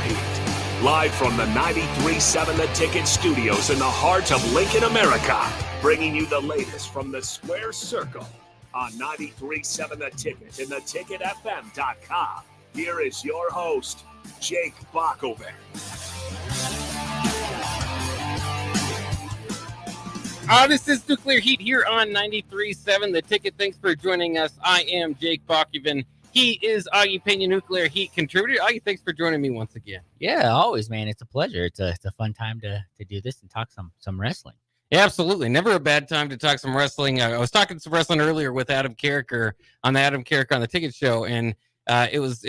Heat. Live from the 93.7 The Ticket studios in the heart of Lincoln, America. Bringing you the latest from the Square Circle on 93.7 The Ticket and theticketfm.com. Here is your host, Jake Bakovic. This is Nuclear Heat here on 93.7 The Ticket. Thanks for joining us. I am Jake Bakovic. He is Augie Pena, Nuclear Heat contributor. Augie, thanks for joining me once again. Yeah, always, man. It's a pleasure. It's a fun time to do this and talk some wrestling. Yeah, absolutely. Never a bad time to talk some wrestling. I was talking some wrestling earlier with Adam Carricker on the Adam Carricker on the Ticket Show, and it was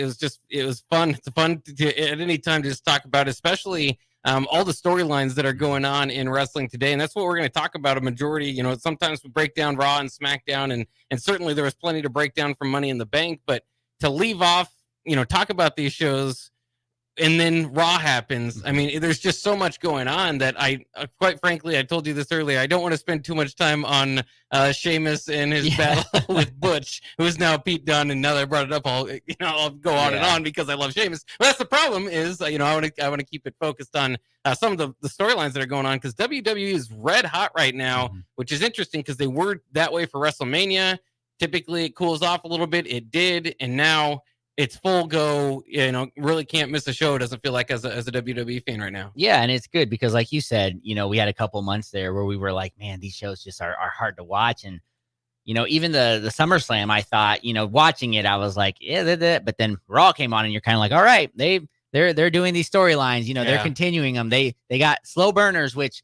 fun. It's fun to at any time to just talk about, especially all the storylines that are going on in wrestling today. And that's what we're going to talk about a majority. You know, sometimes we break down Raw and SmackDown, and certainly there was plenty to break down from Money in the Bank. But to leave off, talk about these shows, and then Raw happens. I mean, there's just so much going on that quite frankly, I told you this earlier, I don't want to spend too much time on Sheamus and his battle with Butch, who is now Pete Dunne. And now that I brought it up, I'll go on and on because I love Sheamus. But that's the problem is, I want to keep it focused on some of the storylines that are going on, because WWE is red hot right now, which is interesting because they were that way for WrestleMania. Typically, it cools off a little bit. It did, and now it's full go. Really can't miss a show. It doesn't feel like as a WWE fan right now. Yeah, and it's good because, like you said, we had a couple months there where we were like, man, these shows just are hard to watch. And even the SummerSlam, I thought, watching it, I was like, yeah, but then Raw came on, and you're kind of like, all right, they're doing these storylines. They're continuing them. They got slow burners, which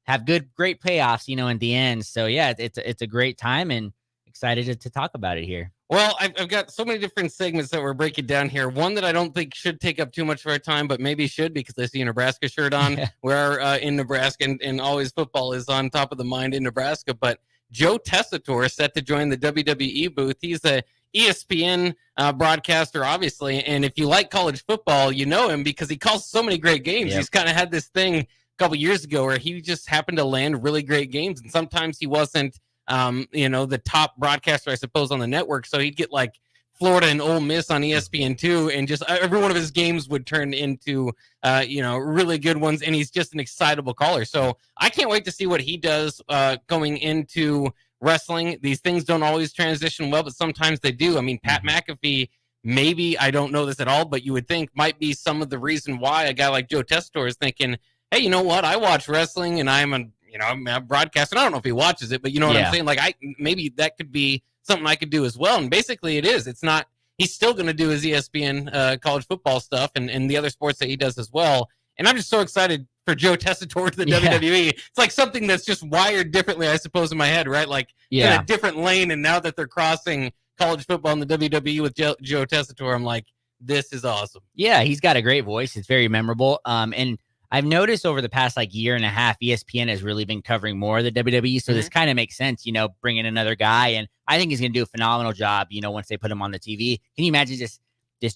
have great payoffs. In the end. So yeah, it's a great time, and excited to talk about it here. Well, I've got so many different segments that we're breaking down here. One that I don't think should take up too much of our time, but maybe should, because I see a Nebraska shirt on. We're in Nebraska, and always football is on top of the mind in Nebraska. But Joe Tessitore is set to join the WWE booth. He's a ESPN broadcaster, obviously. And if you like college football, you know him because he calls so many great games. He's kind of had this thing a couple years ago where he just happened to land really great games. And sometimes he wasn't the top broadcaster, I suppose, on the network. So he'd get like Florida and Ole Miss on ESPN2, and just every one of his games would turn into, really good ones. And he's just an excitable caller. So I can't wait to see what he does going into wrestling. These things don't always transition well, but sometimes they do. I mean, Pat McAfee, maybe, I don't know this at all, but you would think might be some of the reason why a guy like Joe Tessitore is thinking, hey, you know what? I watch wrestling, and I'm a broadcaster. I don't know if he watches it, but you know what I'm saying? Like, maybe that could be something I could do as well. And basically it is. It's not, he's still going to do his ESPN college football stuff and the other sports that he does as well. And I'm just so excited for Joe Tessitore to the WWE. It's like something that's just wired differently, I suppose, in my head, right? Like in a different lane. And now that they're crossing college football in the WWE with Joe Tessitore, I'm like, this is awesome. Yeah, he's got a great voice. It's very memorable. And I've noticed over the past year and a half, ESPN has really been covering more of the WWE. So this kind of makes sense, bringing another guy. And I think he's going to do a phenomenal job, once they put him on the TV. Can you imagine just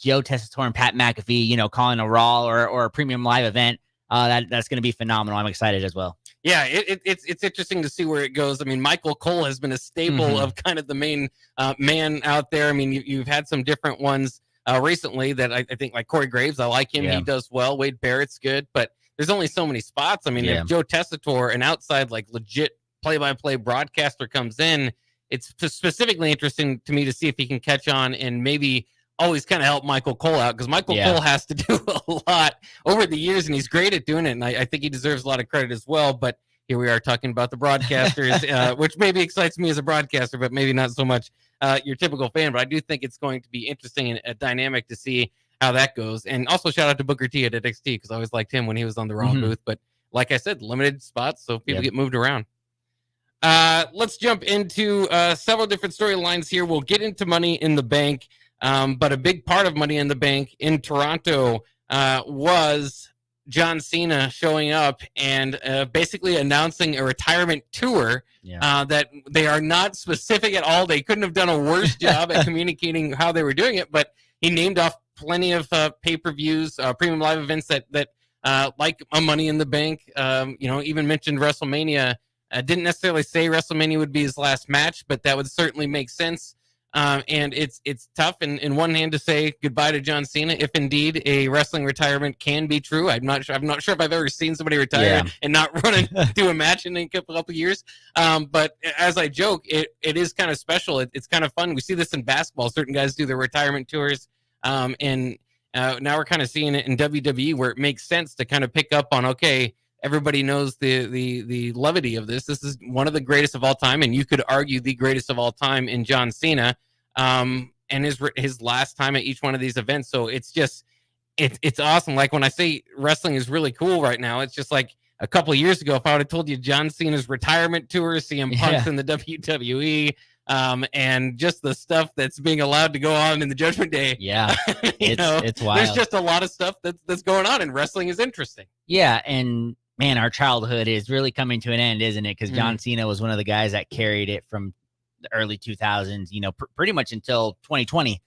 Joe Tessitore and Pat McAfee, calling a Raw or a premium live event? That's going to be phenomenal. I'm excited as well. Yeah, it's interesting to see where it goes. I mean, Michael Cole has been a staple of kind of the main man out there. I mean, you've had some different ones recently that I think, like Corey Graves. I like him. He does well. Wade Barrett's good, but there's only so many spots. I mean, if Joe Tessitore, an outside, legit play-by-play broadcaster, comes in, it's specifically interesting to me to see if he can catch on and maybe always kind of help Michael Cole out, because Michael Cole has to do a lot over the years, and he's great at doing it, and I think he deserves a lot of credit as well. But here we are talking about the broadcasters, which maybe excites me as a broadcaster, but maybe not so much your typical fan. But I do think it's going to be interesting and a dynamic to see how that goes. And also shout out to Booker T at NXT, because I always liked him when he was on the Raw booth. But like I said, limited spots, so people get moved around. Let's jump into several different storylines here. We'll get into Money in the Bank, but a big part of Money in the Bank in Toronto was John Cena showing up and basically announcing a retirement tour that they are not specific at all. They couldn't have done a worse job at communicating how they were doing it, but he named off plenty of pay-per-views, premium live events that like a Money in the Bank, even mentioned WrestleMania. Didn't necessarily say WrestleMania would be his last match, but that would certainly make sense. And it's tough in one hand to say goodbye to John Cena, if indeed a wrestling retirement can be true. I'm not sure if I've ever seen somebody retire and not run do a match in a couple of years. But as I joke, it is kind of special. It's kind of fun. We see this in basketball. Certain guys do their retirement tours. And now we're kind of seeing it in WWE, where it makes sense to kind of pick up on, okay, everybody knows the levity of this. This is one of the greatest of all time, and you could argue the greatest of all time in John Cena, and his last time at each one of these events. So it's just it's awesome. Like when I say wrestling is really cool right now, it's just like a couple of years ago, if I would have told you John Cena's retirement tour, CM Punk's in the WWE, and just the stuff that's being allowed to go on in the Judgment Day. Yeah, it's wild. There's just a lot of stuff that's going on, and wrestling is interesting. Yeah, and man, our childhood is really coming to an end, isn't it? Because John Cena was one of the guys that carried it from the early 2000s, pretty much until 2020,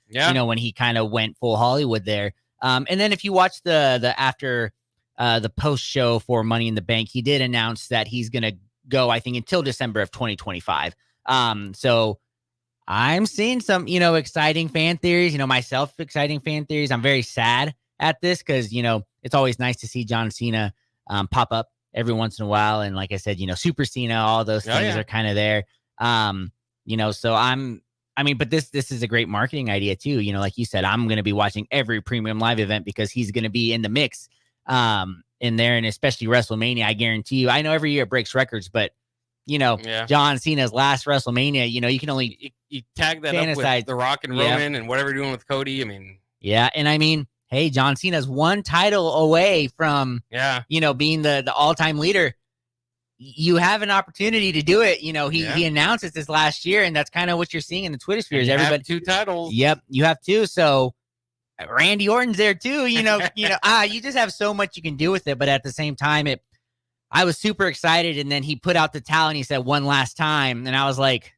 when he kind of went full Hollywood there. And then if you watch the after the post show for Money in the Bank, he did announce that he's going to go, I think, until December of 2025. So I'm seeing some, exciting fan theories, myself, exciting fan theories. I'm very sad at this because, it's always nice to see John Cena pop up every once in a while. And like I said, Super Cena, all those things are kind of there. So but this is a great marketing idea too. Like you said, I'm going to be watching every premium live event because he's going to be in the mix in there. And especially WrestleMania, I guarantee you, I know every year it breaks records, but John Cena's last WrestleMania, you can only you tag that up with The Rock and Roman and whatever you're doing with Cody. And hey, John Cena's one title away from, being the all-time leader. You have an opportunity to do it. He announced it this last year, and that's kind of what you're seeing in the Twitter spheres. Everybody have 2 titles. Yep, you have 2. So Randy Orton's there too. You just have so much you can do with it. But at the same time, I was super excited, and then he put out the towel and he said one last time, and I was like,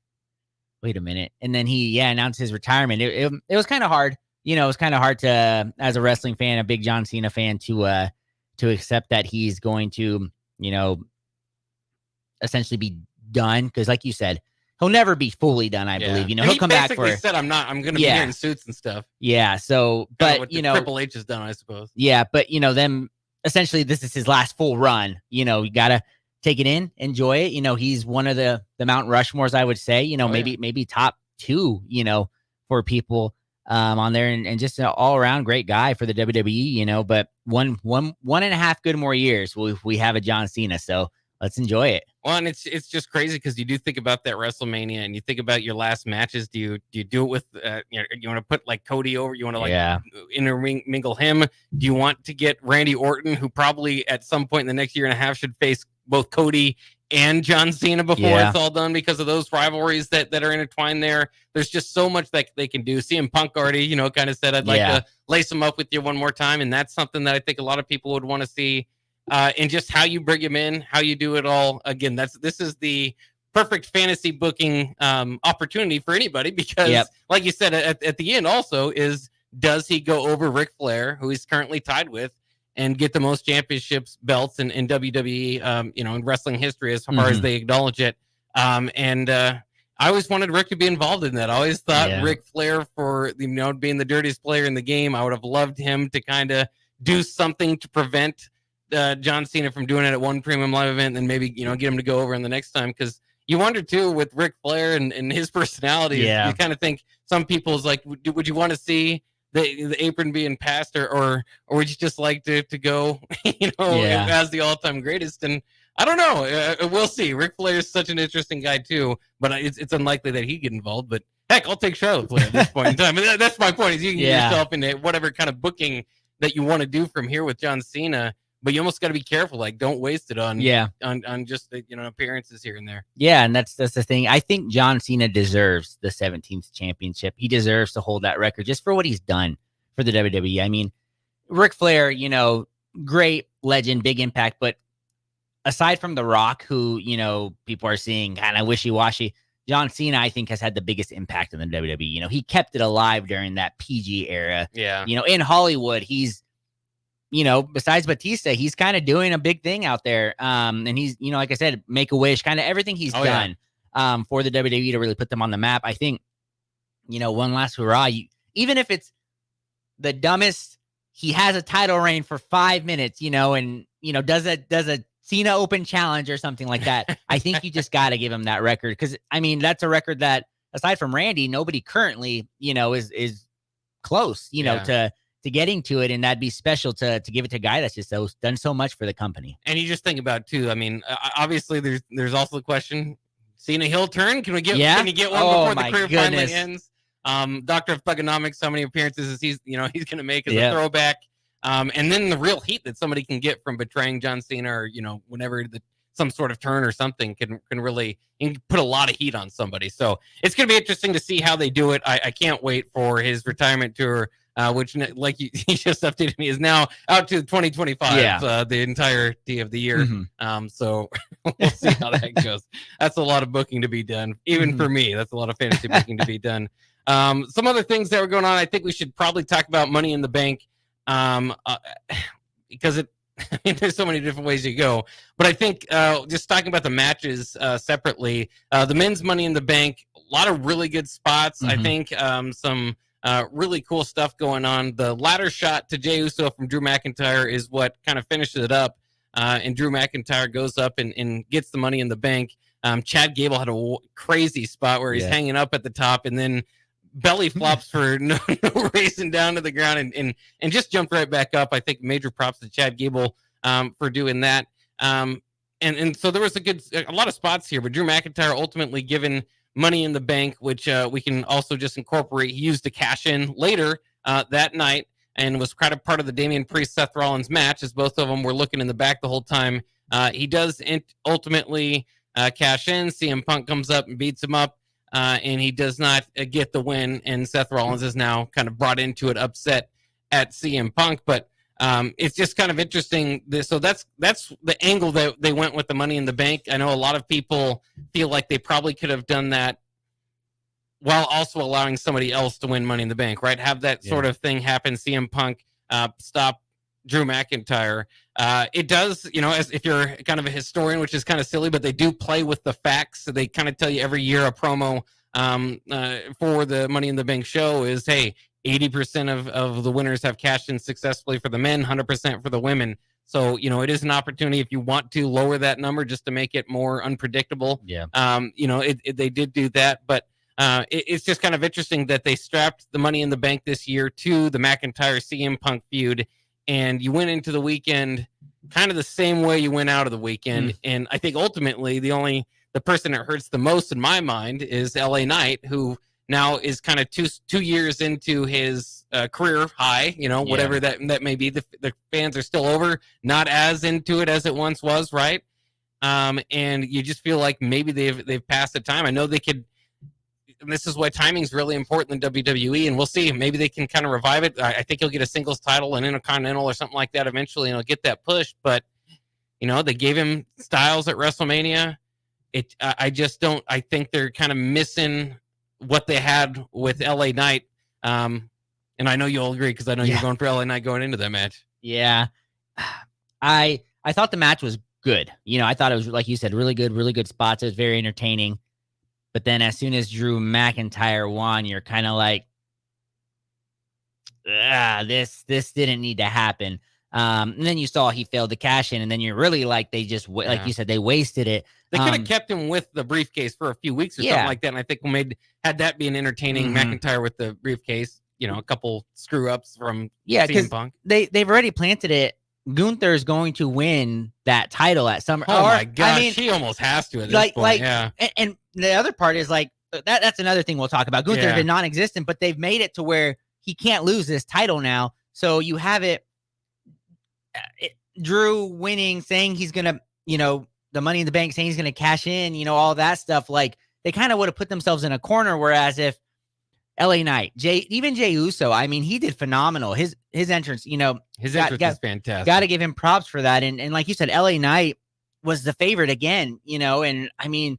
wait a minute. And then he announced his retirement. It was kind of hard. It was kind of hard to, as a wrestling fan, a big John Cena fan, to accept that he's going to, essentially be done. Because like you said, he'll never be fully done, I believe. He'll come back for. He said, I'm going to be here in suits and stuff. Yeah. So, but, Triple H has done, I suppose. Yeah. But, them, essentially, this is his last full run. You got to take it in, enjoy it. He's one of the Mount Rushmores, I would say, maybe top 2, for people on there, and just an all around great guy for the WWE, but one and a half good more years we have a John Cena. So let's enjoy it. Well, and it's just crazy because you do think about that WrestleMania and you think about your last matches. Do you do it with, you want to put like Cody over? You want to intermingle him? Do you want to get Randy Orton, who probably at some point in the next year and a half should face both Cody and John Cena before it's all done because of those rivalries that are intertwined there? There's just so much that they can do. CM Punk already, kind of said, I'd like to lace him up with you one more time. And that's something that I think a lot of people would want to see. And just how you bring him in, how you do it all. Again, this is the perfect fantasy booking opportunity for anybody because, like you said, at the end also is, does he go over Ric Flair, who he's currently tied with, and get the most championships belts in WWE, in wrestling history as far as they acknowledge it. I always wanted Rick to be involved in that. I always thought Ric Flair, for being the dirtiest player in the game, I would have loved him to kind of do something to prevent John Cena from doing it at one premium live event, and then maybe get him to go over in the next time. Because you wonder too with Ric Flair and his personality, you kind of think some people's like, would you want to see the apron being passed, or would you just like to go as the all-time greatest? And I don't know. We'll see. Ric Flair is such an interesting guy too, but it's unlikely that he'd get involved. But heck, I'll take Charlotte Flair at this point in time. And that's my point. Is you can get yourself into whatever kind of booking that you want to do from here with John Cena. But you almost got to be careful. Like, don't waste it on just appearances here and there. Yeah, and that's the thing. I think John Cena deserves the 17th championship. He deserves to hold that record just for what he's done for the WWE. I mean, Ric Flair, great legend, big impact. But aside from The Rock, who people are seeing kind of wishy-washy, John Cena, I think, has had the biggest impact in the WWE. He kept it alive during that PG era. Yeah. In Hollywood, he's besides Batista, he's kind of doing a big thing out there. And he's, like I said, Make-A-Wish, kind of everything he's done for the WWE to really put them on the map. I think, one last hurrah. Even if it's the dumbest, he has a title reign for 5 minutes, and does a Cena Open challenge or something like that. I think you just got to give him that record, because that's a record that, aside from Randy, nobody currently is close to getting to it, and that'd be special to give it to a guy that's just done so much for the company. And you just think about too. I mean, obviously there's also the question: Cena heel turn? Can you get one before the career finally ends? Doctor of Thugonomics, how many appearances is he's going to make as a throwback? And then the real heat that somebody can get from betraying John Cena, or whenever some sort of turn or something can really put a lot of heat on somebody. So it's going to be interesting to see how they do it. I can't wait for his retirement tour, which, like he just updated me, is now out to 2025, the entirety of the year. Mm-hmm. So we'll see how that goes. That's a lot of booking to be done. Even for me, that's a lot of fantasy booking to be done. Some other things that were going on, I think we should probably talk about Money in the Bank, because there's so many different ways you go. But I think just talking about the matches separately, the men's Money in the Bank, a lot of really good spots. I think some really cool stuff going on. The ladder shot to Jey Uso from Drew McIntyre is what kind of finishes it up. And Drew McIntyre goes up and gets the Money in the Bank. Chad Gable had a crazy spot where he's hanging up at the top and then belly flops for no reason down to the ground and just jumped right back up. I think major props to Chad Gable for doing that. And so there was a lot of spots here, but Drew McIntyre ultimately given Money in the Bank, which we can also just incorporate. He used to cash in later that night and was kind of part of the Damian Priest Seth Rollins match, as both of them were looking in the back the whole time. He does ultimately cash in. CM Punk comes up and beats him up. And he does not get the win, and Seth Rollins is now kind of brought into it, upset at CM Punk. But it's just kind of interesting. So that's the angle that they went with the Money in the Bank. I know a lot of people feel like they probably could have done that while also allowing somebody else to win Money in the Bank, right? Have that sort of thing happen. CM Punk stop Drew McIntyre. It does, as if you're kind of a historian, which is kind of silly, but they do play with the facts. So they kind of tell you every year a promo for the Money in the Bank show is, hey, 80% of the winners have cashed in successfully for the men, 100% for the women. So, it is an opportunity if you want to lower that number just to make it more unpredictable. Yeah. They did do that, but it's just kind of interesting that they strapped the Money in the Bank this year to the McIntyre CM Punk feud. And you went into the weekend kind of the same way you went out of the weekend. And I think ultimately the person that hurts the most in my mind is LA Knight, who now is kind of two years into his career high, whatever that may be. The fans are still not as into it as it once was, right? And you just feel like maybe they've passed the time. I know they could. And this is why timing is really important in WWE, and we'll see. Maybe they can kind of revive it. I think he'll get a singles title, an Intercontinental, or something like that eventually, and he'll get that push. But they gave him Styles at WrestleMania. I just don't. I think they're kind of missing what they had with LA Knight. And I know you'll agree because I know you're going for LA Knight going into that match. Yeah, I thought the match was good. I thought it was, like you said, really good spots. It was very entertaining. But then as soon as Drew McIntyre won, you're kind of like, this didn't need to happen. And then you saw he failed to cash in, and then you're really like, they just, like you said, they wasted it. They could have kept him with the briefcase for a few weeks or something like that. And I think had that be an entertaining McIntyre with the briefcase, a couple screw ups from CM Punk. They've already planted it. Gunther is going to win that title at Summer. Oh my gosh, he almost has to at this point. And the other part is that's another thing we'll talk about. Gunther's been non-existent, but they've made it to where he can't lose this title now. So you have it Drew winning, saying he's gonna, the Money in the Bank, saying he's gonna cash in, all that stuff. Like, they kind of would have put themselves in a corner. Whereas if LA Knight, even Jey Uso, I mean, he did phenomenal. His entrance, his entrance is fantastic. Got to give him props for that. And like you said, LA Knight was the favorite again, and I mean,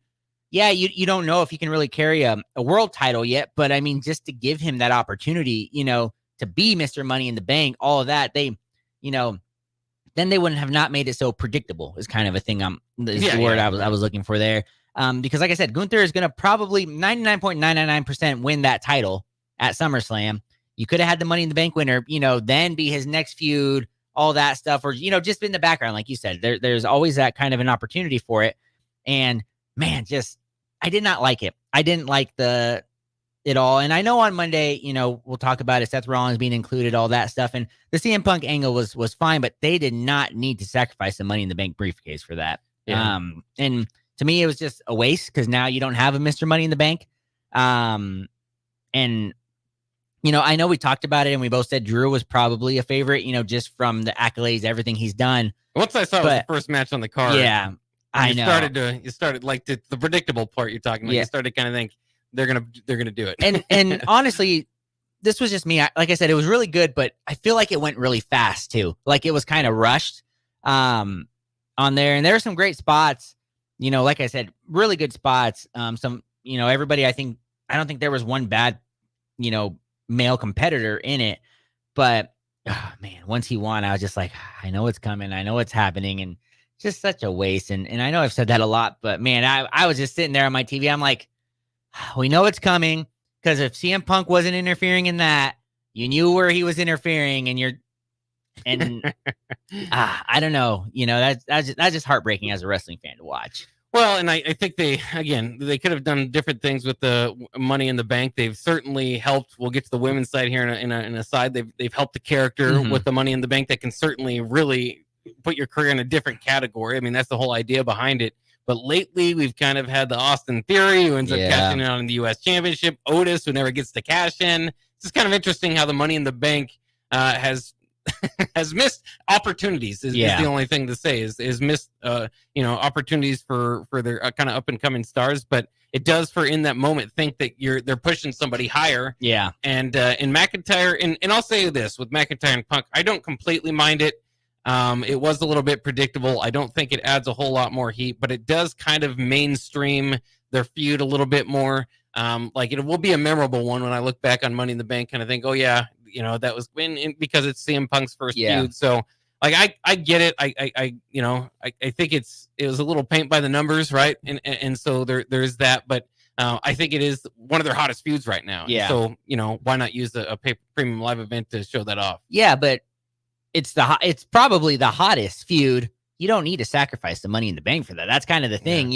you don't know if he can really carry a world title yet, but I mean, just to give him that opportunity, to be Mr. Money in the Bank, all of that, they, then they wouldn't have not made it so predictable is kind of a thing. The word I was looking for there. Because like I said, Gunther is going to probably 99.999% win that title at SummerSlam. You could have had the Money in the Bank winner, then be his next feud, all that stuff, or, just in the background. Like you said, there's always that kind of an opportunity for it. And man, I did not like it. I didn't like it all. And I know on Monday, we'll talk about it, Seth Rollins being included, all that stuff. And the CM Punk angle was fine, but they did not need to sacrifice the Money in the Bank briefcase for that. Yeah. And to me, it was just a waste because now you don't have a Mr. Money in the Bank. And, I know we talked about it and we both said Drew was probably a favorite, just from the accolades, everything he's done. Once I saw it was the first match on the card. Yeah, I know. You started like the predictable part you're talking about. Yeah. You started kind of think they're gonna do it. And honestly, this was just me. Like I said, it was really good, but I feel like it went really fast too. Like it was kind of rushed on there. And there are some great spots. Like I said, really good spots. Some, everybody. I don't think there was one bad, male competitor in it. But man, once he won, I was just like, I know it's coming. I know it's happening, and just such a waste. And I know I've said that a lot, but man, I was just sitting there on my TV. I'm like, we know it's coming because if CM Punk wasn't interfering in that, you knew where he was interfering, and I don't know, that's just heartbreaking as a wrestling fan to watch. Well, and I think they could have done different things with the Money in the Bank. They've certainly helped. We'll get to the women's side here in a side. They've helped the character with the Money in the Bank that can certainly really put your career in a different category. I mean, that's the whole idea behind it. But lately, we've kind of had the Austin Theory, who ends up cashing in on the U.S. Championship. Otis, who never gets to cash in. It's just kind of interesting how the Money in the Bank has missed opportunities. Is the only thing to say is missed opportunities for their kind of up and coming stars. But it does for in that moment think that they're pushing somebody higher. Yeah. And in McIntyre, and I'll say this with McIntyre and Punk, I don't completely mind it. It was a little bit predictable. I don't think it adds a whole lot more heat, but it does kind of mainstream their feud a little bit more. Like it will be a memorable one when I look back on Money in the Bank, kind of think, oh yeah, that was because it's CM Punk's first feud. So like I get it. I think it was a little paint by the numbers, right? And so there's that, but I think it is one of their hottest feuds right now. Yeah. So why not use a premium live event to show that off? Yeah, but it's probably the hottest feud. You don't need to sacrifice the Money in the Bank for that. That's kind of the thing,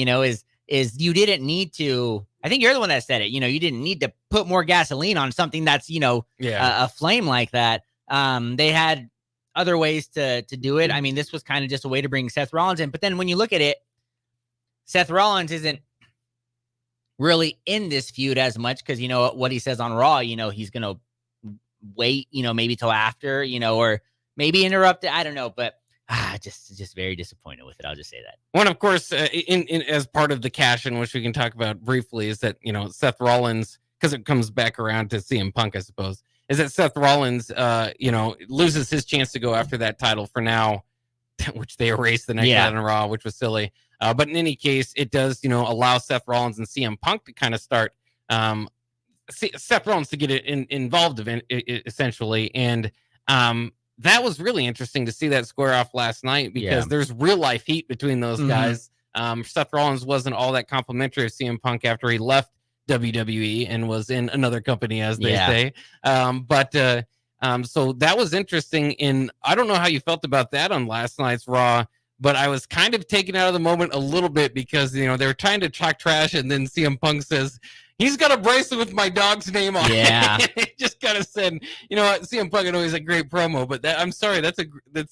is you didn't need to. I think you're the one that said it. You didn't need to put more gasoline on something that's, a flame like that. They had other ways to do it. I mean, this was kind of just a way to bring Seth Rollins in. But then when you look at it, Seth Rollins isn't really in this feud as much because, what he says on Raw, he's going to wait, maybe till after, or maybe interrupt it. I don't know, but just very disappointed with it. I'll just say that. One, of course, in as part of the cash in, which we can talk about briefly, is that Seth Rollins, because it comes back around to CM Punk, I suppose, is that Seth Rollins, loses his chance to go after that title for now, which they erased the next night on Raw, which was silly. But in any case, it does, allow Seth Rollins and CM Punk to kind of start Seth Rollins to get involved essentially, and that was really interesting to see that square off last night because there's real life heat between those guys. Seth Rollins wasn't all that complimentary of CM Punk after he left WWE and was in another company, as they say. So that was interesting. And I don't know how you felt about that on last night's Raw, but I was kind of taken out of the moment a little bit because, they were trying to talk trash. And then CM Punk says, he's got a bracelet with my dog's name on it. It just kind of said, what, CM Punk, I know he's a great promo, but I'm sorry, that's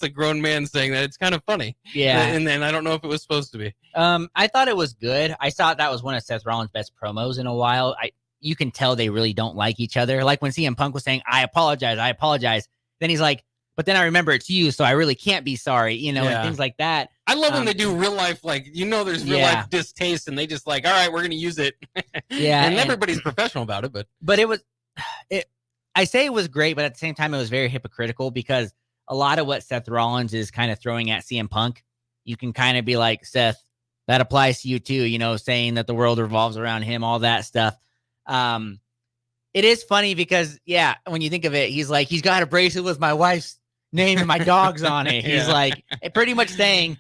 a grown man saying that. It's kind of funny. Yeah. And then I don't know if it was supposed to be. I thought it was good. I thought that was one of Seth Rollins' best promos in a while. You can tell they really don't like each other. Like when CM Punk was saying, I apologize. Then he's like, but then I remember it's you, so I really can't be sorry, and things like that. I love when they do real life, like, there's real life distaste, and they just like, all right, we're going to use it. And everybody's professional about it, but I say it was great, but at the same time, it was very hypocritical because a lot of what Seth Rollins is kind of throwing at CM Punk, you can kind of be like, Seth, that applies to you too, saying that the world revolves around him, all that stuff. It is funny because, when you think of it, he's like, he's got a bracelet with my wife's name and my dog's on it. He's like pretty much saying,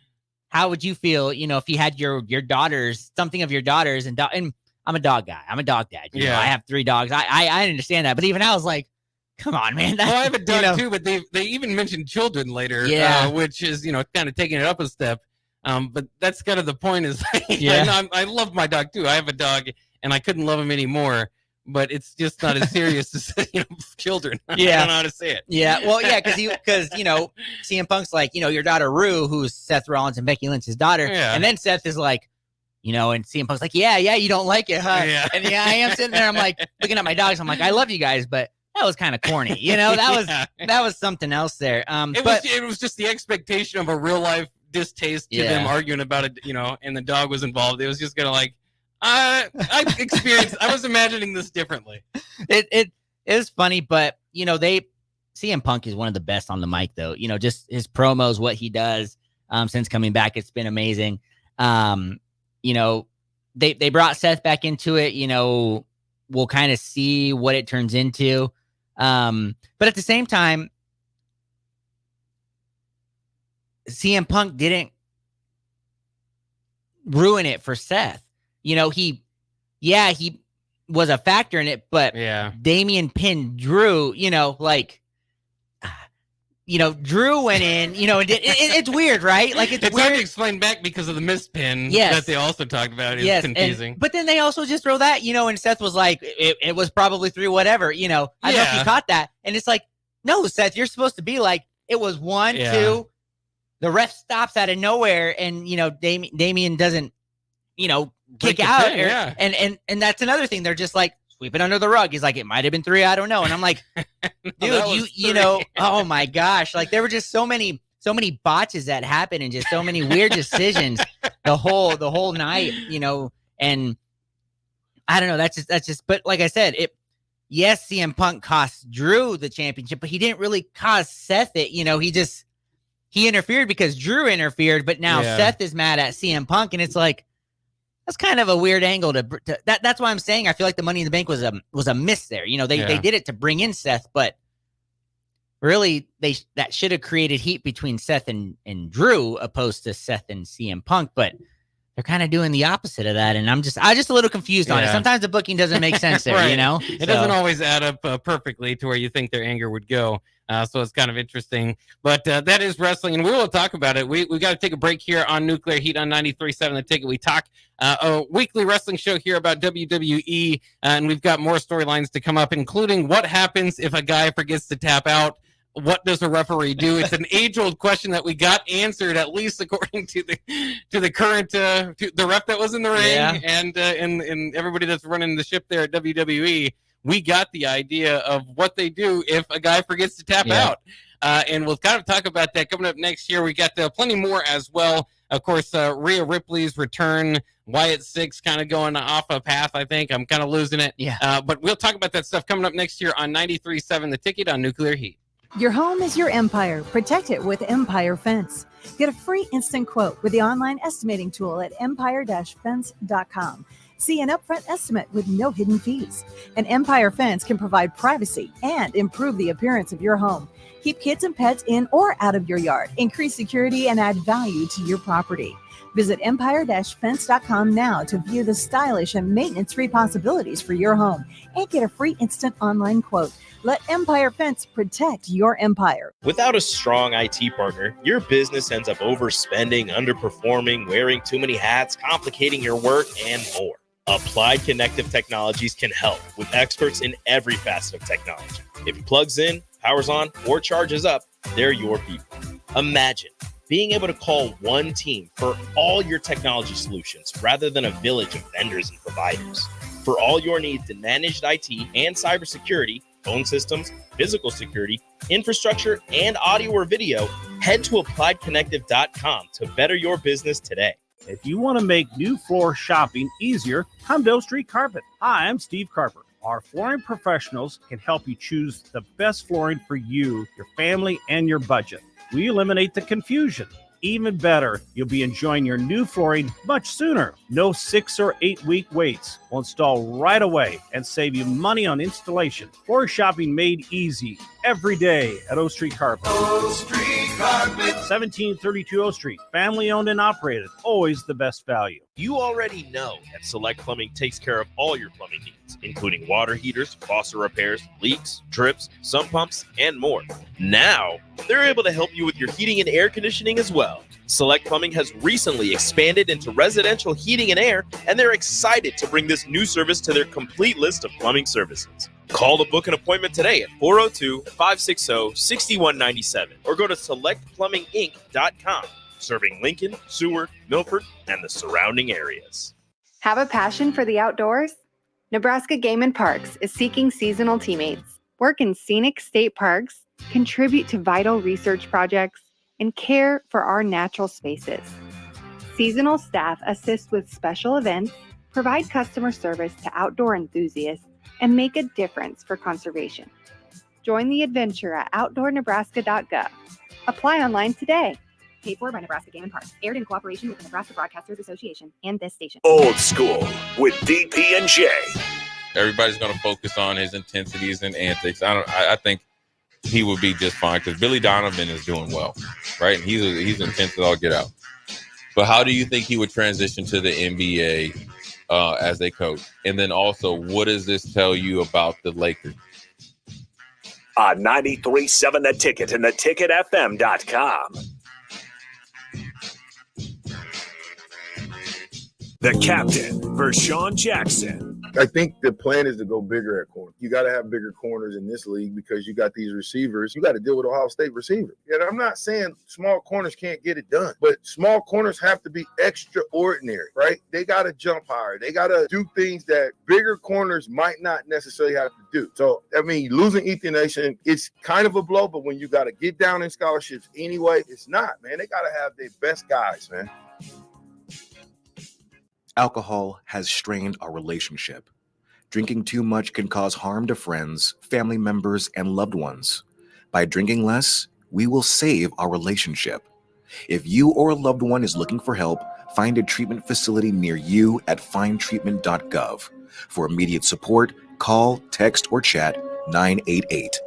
how would you feel, if you had your daughters, something of your daughters, and I'm a dog guy. I'm a dog dad. You know, I have 3 dogs. I understand that. But even I was like, come on, man. Well, I have a dog too, but they even mentioned children later, which is, kind of taking it up a step. But that's kind of the point is, I love my dog too. I have a dog and I couldn't love him anymore, but it's just not as serious as, children. Yeah. I don't know how to say it. Yeah. Well, yeah. Cause CM Punk's like, your daughter Rue, who's Seth Rollins and Becky Lynch's daughter. Yeah. And then Seth is like, and CM Punk's like, yeah, you don't like it, huh? Yeah. And I am sitting there, I'm like looking at my dogs. I'm like, I love you guys, but that was kind of corny. That was something else there. It was just the expectation of a real life distaste to them arguing about it, and the dog was involved. It was just gonna I was imagining this differently. It is funny, but CM Punk is one of the best on the mic though. Just his promos, what he does since coming back, it's been amazing. They brought Seth back into it. We'll kind of see what it turns into. But at the same time, CM Punk didn't ruin it for Seth. He was a factor in it, but Damian pinned Drew, Drew went in, it's weird, right? Like it's weird hard to explain back because of the missed pin that they also talked about. It's confusing. But then they also just throw that, and Seth was like, it was probably 3, whatever, I don't know if you caught that. And it's like, no, Seth, you're supposed to be like, it was 1, 2, the ref stops out of nowhere, and Damian doesn't, kick out. And that's another thing. They're just like, sweep it under the rug. He's like, it might have been 3. I don't know. And I'm like, dude, oh my gosh. Like there were just so many botches that happened and just so many weird decisions the whole night, and I don't know. That's just, but like I said, CM Punk cost Drew the championship, but he didn't really cost Seth it. He interfered because Drew interfered, but now Seth is mad at CM Punk. And it's like, that's kind of a weird angle that's why I'm saying I feel like the Money in the Bank was a miss there. They did it to bring in Seth, but really that should have created heat between Seth and Drew opposed to Seth and CM Punk, but they're kind of doing the opposite of that. And I'm just a little confused on it. Sometimes the booking doesn't make sense there, right. It doesn't always add up perfectly to where you think their anger would go. So it's kind of interesting, but that is wrestling, and we will talk about it. We got to take a break here on Nuclear Heat on 93.7 The Ticket. We talk a weekly wrestling show here about WWE, and we've got more storylines to come up, including what happens if a guy forgets to tap out. What does a referee do? It's an age-old question that we got answered, at least according to the current to the ref that was in the ring, and everybody that's running the ship there at WWE. We got the idea of what they do if a guy forgets to tap out. And we'll kind of talk about that coming up next year. We got plenty more as well. Of course, Rhea Ripley's return, Wyatt Six kind of going off a path, I think. I'm kind of losing it. But we'll talk about that stuff coming up next year on 93.7 The Ticket on Nuclear Heat. Your home is your empire. Protect it with Empire Fence. Get a free instant quote with the online estimating tool at empire-fence.com. See an upfront estimate with no hidden fees. An Empire Fence can provide privacy and improve the appearance of your home. Keep kids and pets in or out of your yard. Increase security and add value to your property. Visit empire-fence.com now to view the stylish and maintenance-free possibilities for your home and get a free instant online quote. Let Empire Fence protect your empire. Without a strong IT partner, your business ends up overspending, underperforming, wearing too many hats, complicating your work, and more. Applied Connective Technologies can help with experts in every facet of technology. If it plugs in, powers on, or charges up, they're your people. Imagine being able to call one team for all your technology solutions rather than a village of vendors and providers. For all your needs in managed IT and cybersecurity, phone systems, physical security, infrastructure, and audio or video, head to appliedconnective.com to better your business today. If you want to make new floor shopping easier, come to Oak Street Carpet. Hi, I'm Steve Carper. Our flooring professionals can help you choose the best flooring for you, your family, and your budget. We eliminate the confusion. Even better, you'll be enjoying your new flooring much sooner. No 6 or 8 week waits. We'll install right away and save you money on installation. Floor shopping made easy. every day at O Street Carpet. O Street Carpet. 1732 O Street. Family owned and operated. Always the best value. You already know that Select Plumbing takes care of all your plumbing needs, including water heaters, faucet repairs, leaks, drips, sump pumps, and more. Now, they're able to help you with your heating and air conditioning as well. Select Plumbing has recently expanded into residential heating and air, and they're excited to bring this new service to their complete list of plumbing services. Call to book an appointment today at 402-560-6197 or go to selectplumbinginc.com, serving Lincoln, Seward, Milford, and the surrounding areas. Have a passion for the outdoors? Nebraska Game and Parks is seeking seasonal teammates. Work in scenic state parks, contribute to vital research projects, and care for our natural spaces. Seasonal staff assist with special events, provide customer service to outdoor enthusiasts, and make a difference for conservation. Join the adventure at outdoornebraska.gov. Apply online today. Paid for by Nebraska Game and Parks. Aired in cooperation with the Nebraska Broadcasters Association and this station. Old School with DP and J. Everybody's going to focus on his intensities and antics. I think he would be just fine because Billy Donovan is doing well, right? And he's intense as all get out. But how do you think he would transition to the NBA as a coach? And then also, what does this tell you about the Lakers? 93.7 The Ticket and theticketfm.com. The captain, Vershawn Jackson. I think the plan is to go bigger at corner. You got to have bigger corners in this league because you got these receivers. You got to deal with Ohio State receivers. And I'm not saying small corners can't get it done, but small corners have to be extraordinary, right? They got to jump higher. They got to do things that bigger corners might not necessarily have to do. So, I mean, losing Ethan Nation, it's kind of a blow, but when you got to get down in scholarships anyway, it's not, man. They got to have their best guys, man. Alcohol has strained our relationship. Drinking too much can cause harm to friends, family members, and loved ones. By drinking less, we will save our relationship. If you or a loved one is looking for help, find a treatment facility near you at findtreatment.gov. For immediate support, call, text, or chat 988.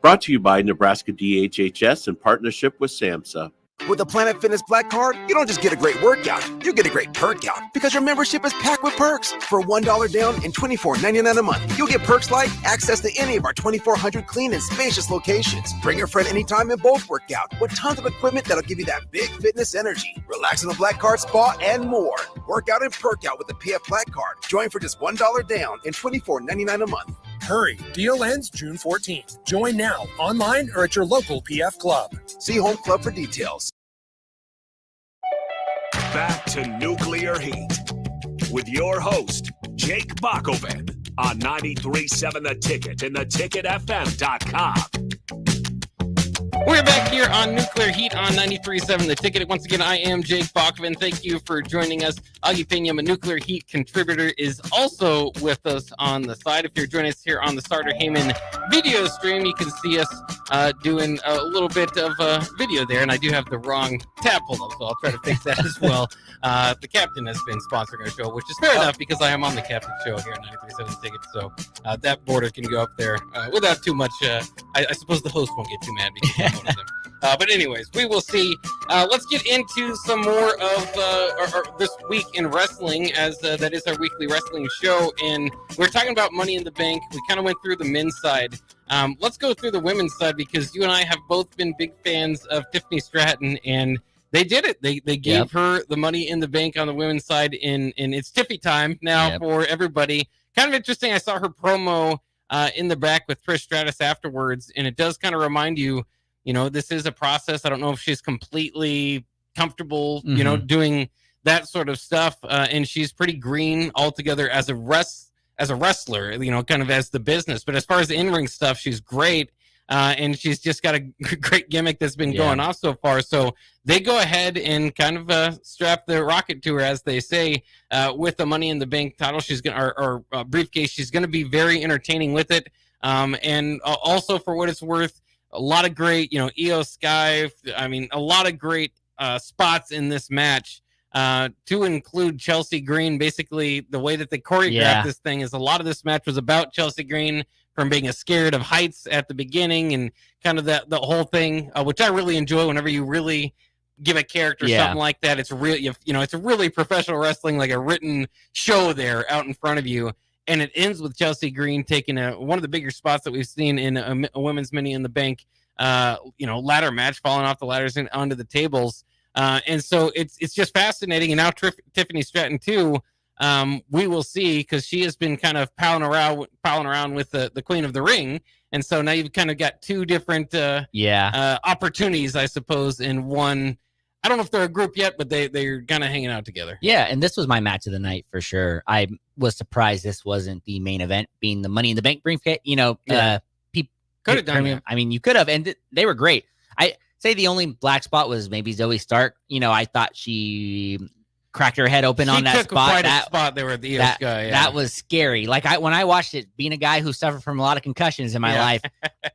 Brought to you by Nebraska DHHS in partnership with SAMHSA. With the Planet Fitness Black Card, you don't just get a great workout, you get a great perk out because your membership is packed with perks. For $1 down and $24.99 a month, you'll get perks like access to any of our 2,400 clean and spacious locations. Bring your friend anytime and both work out with tons of equipment that'll give you that big fitness energy. Relax in the Black Card spa and more. Work out and perk out with the PF Black Card. Join for just $1 down and $24.99 a month. Hurry, deal ends June 14th. Join now, online or at your local PF Club. See Home Club for details. Back to Nuclear Heat with your host, Jake Bakoven on 93.7 The Ticket and theticketfm.com. We're back here on Nuclear Heat on 93.7 The Ticket. Once again, I am Jake Bakoven. Thank you for joining us. Augie Pena, a Nuclear Heat contributor, is also with us on the side. If you're joining us here on the Starter Heyman video stream, you can see us doing a little bit of video there, and I do have the wrong tab pulled up, so I'll try to fix that as well. The captain has been sponsoring our show, which is fair enough because I am on the captain show here on 93.7 The Ticket, so that border can go up there without too much. I suppose the host won't get too mad because I'm one of them. But anyways, we will see. Let's get into some more of this week in wrestling, as that is our weekly wrestling show. And we're talking about Money in the Bank. We kind of went through the men's side. Let's go through the women's side because you and I have both been big fans of Tiffany Stratton, and they did it. They gave her the Money in the Bank on the women's side, and it's Tiffy time now for everybody. Kind of interesting. I saw her promo in the back with Trish Stratus afterwards, and it does kind of remind you, you know, this is a process. I don't know if she's completely comfortable, you know, doing that sort of stuff. And she's pretty green altogether as a wrestler, you know, kind of as the business. But as far as the in-ring stuff, she's great. And she's just got a great gimmick that's been going off so far. So they go ahead and kind of strap the rocket to her, as they say, with the Money in the Bank title. She's going or briefcase. She's going to be very entertaining with it. And also, for what it's worth, a lot of great, you know, Io Sky. I mean, a lot of great spots in this match, to include Chelsea Green. Basically, the way that they choreographed this thing is a lot of this match was about Chelsea Green from being scared of heights at the beginning and kind of the whole thing, which I really enjoy whenever you really give a character something like that. It's real, it's a really professional wrestling, like a written show there out in front of you. And it ends with Chelsea Green taking one of the bigger spots that we've seen in a women's Money in the Bank, ladder match, falling off the ladders and onto the tables. And so it's just fascinating. And now Tiffany Stratton too. We will see, because she has been kind of palling around with the Queen of the Ring, and so now you've kind of got two different opportunities, I suppose, in one. I don't know if they're a group yet, but they're kind of hanging out together. Yeah, and this was my match of the night for sure. I was surprised this wasn't the main event, being the Money in the Bank briefcase. Could have done that. I mean, you could have, and they were great. I say the only black spot was maybe Zoe Stark. I thought she cracked her head open on that spot. Quite a spot there with the EOS guy. Yeah. That was scary. Like when I watched it, being a guy who suffered from a lot of concussions in my life,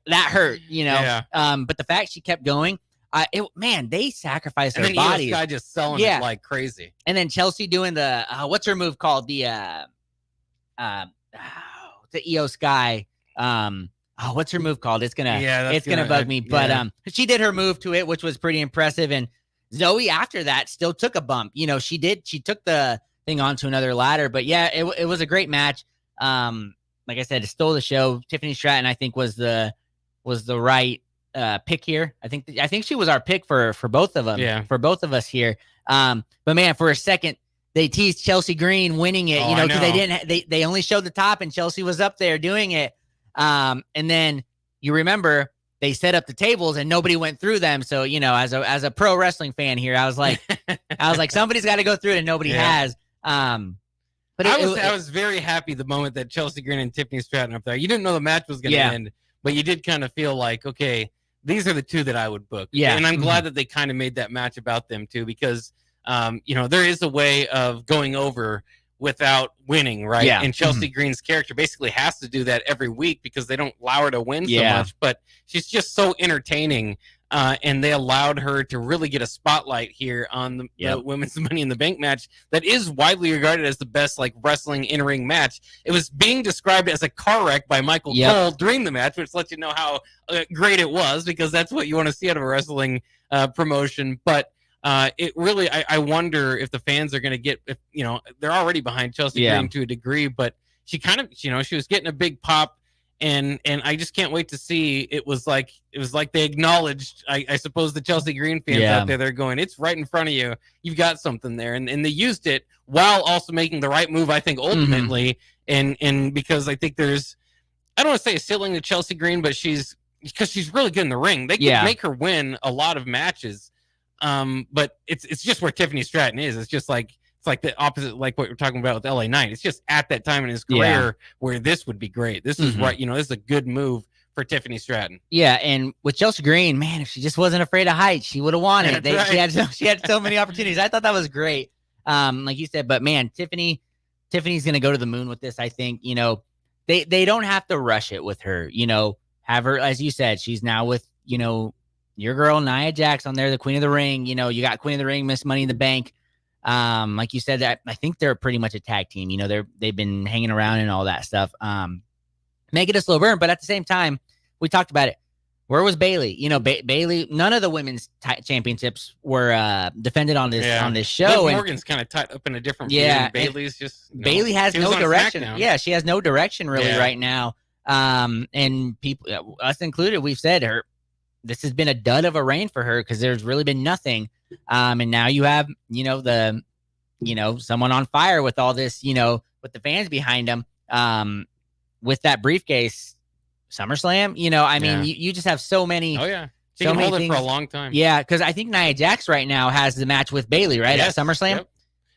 that hurt. But the fact she kept going, they sacrificed their bodies. EOS guy just selling it like crazy. And then Chelsea doing the what's her move called? The EOS guy. What's her move called? It's gonna bug me. But she did her move to it, which was pretty impressive. And Zoe after that still took a bump. She took the thing onto another ladder. But yeah, it was a great match. Like I said, it stole the show. Tiffany Stratton, I think, was the right pick here. I think she was our pick for both of them. Yeah. For both of us here. But man, for a second they teased Chelsea Green winning it. Because they only showed the top and Chelsea was up there doing it. And then you remember they set up the tables and nobody went through them. So, as a pro wrestling fan here, I was like, somebody's got to go through it and nobody has. But I was very happy the moment that Chelsea Green and Tiffany Stratton up there. You didn't know the match was going to end, but you did kind of feel like, okay, these are the two that I would book. Yeah. And I'm glad that they kind of made that match about them too, because, there is a way of going over without winning, right? Yeah. And Chelsea Green's character basically has to do that every week because they don't allow her to win so much, but she's just so entertaining. And they allowed her to really get a spotlight here on the Women's Money in the Bank match that is widely regarded as the best wrestling in-ring match. It was being described as a car wreck by Michael Cole during the match, which lets you know how great it was, because that's what you want to see out of a wrestling promotion. But it really, I wonder if the fans are going to get, they're already behind Chelsea Green to a degree, but she kind of, she was getting a big pop. And I just can't wait to see. It was like they acknowledged, I suppose, the Chelsea Green fans out there. They're going, it's right in front of you. You've got something there, and they used it while also making the right move, I think, ultimately. And because I think there's, I don't want to say a ceiling to Chelsea Green, but because she's really good in the ring. They can make her win a lot of matches. But it's just where Tiffany Stratton is. It's just like. It's like the opposite, like what we're talking about with LA Knight. It's just at that time in his career where this would be great. This is right. This is a good move for Tiffany Stratton. Yeah. And with Chelsea Green, man, if she just wasn't afraid of heights, she would have won it. She had so many opportunities. I thought that was great. Like you said, but man, Tiffany's going to go to the moon with this. I think, they don't have to rush it with her, have her, as you said, she's now with, your girl, Nia Jax on there, the Queen of the Ring. You got Queen of the Ring, Miss Money in the Bank. Like you said, I think they're pretty much a tag team. They've been hanging around and all that stuff. Make it a slow burn, but at the same time, we talked about it. Where was Bayley? Bayley. None of the women's championships were defended on this show. Liv Morgan's kind of tied up in a different. Yeah, Bayley's just Bayley has no direction. Yeah, she has no direction really right now. And people, us included, we've said this has been a dud of a reign for her because there's really been nothing. And now you have, someone on fire with all this, with the fans behind them, with that briefcase, SummerSlam, you just have so many. Oh yeah. She can hold it for a long time. Yeah. Cause I think Nia Jax right now has the match with Bayley, right? Yes, at SummerSlam. Yep.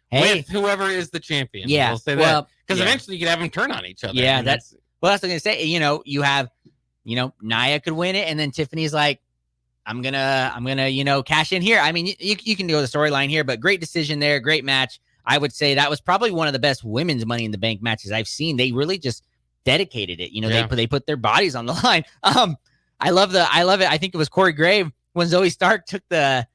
Hey, with whoever is the champion. Yeah. We'll say that. Cause eventually you could have them turn on each other. Yeah. That's what I was going to say. You have, Nia could win it. And then Tiffany's like, I'm gonna, cash in here. I mean, you can go the storyline here, but great decision there. Great match. I would say that was probably one of the best women's Money in the Bank matches I've seen. They really just dedicated it. They put their bodies on the line. I love it. I think it was Corey Grave when Zoe Stark took the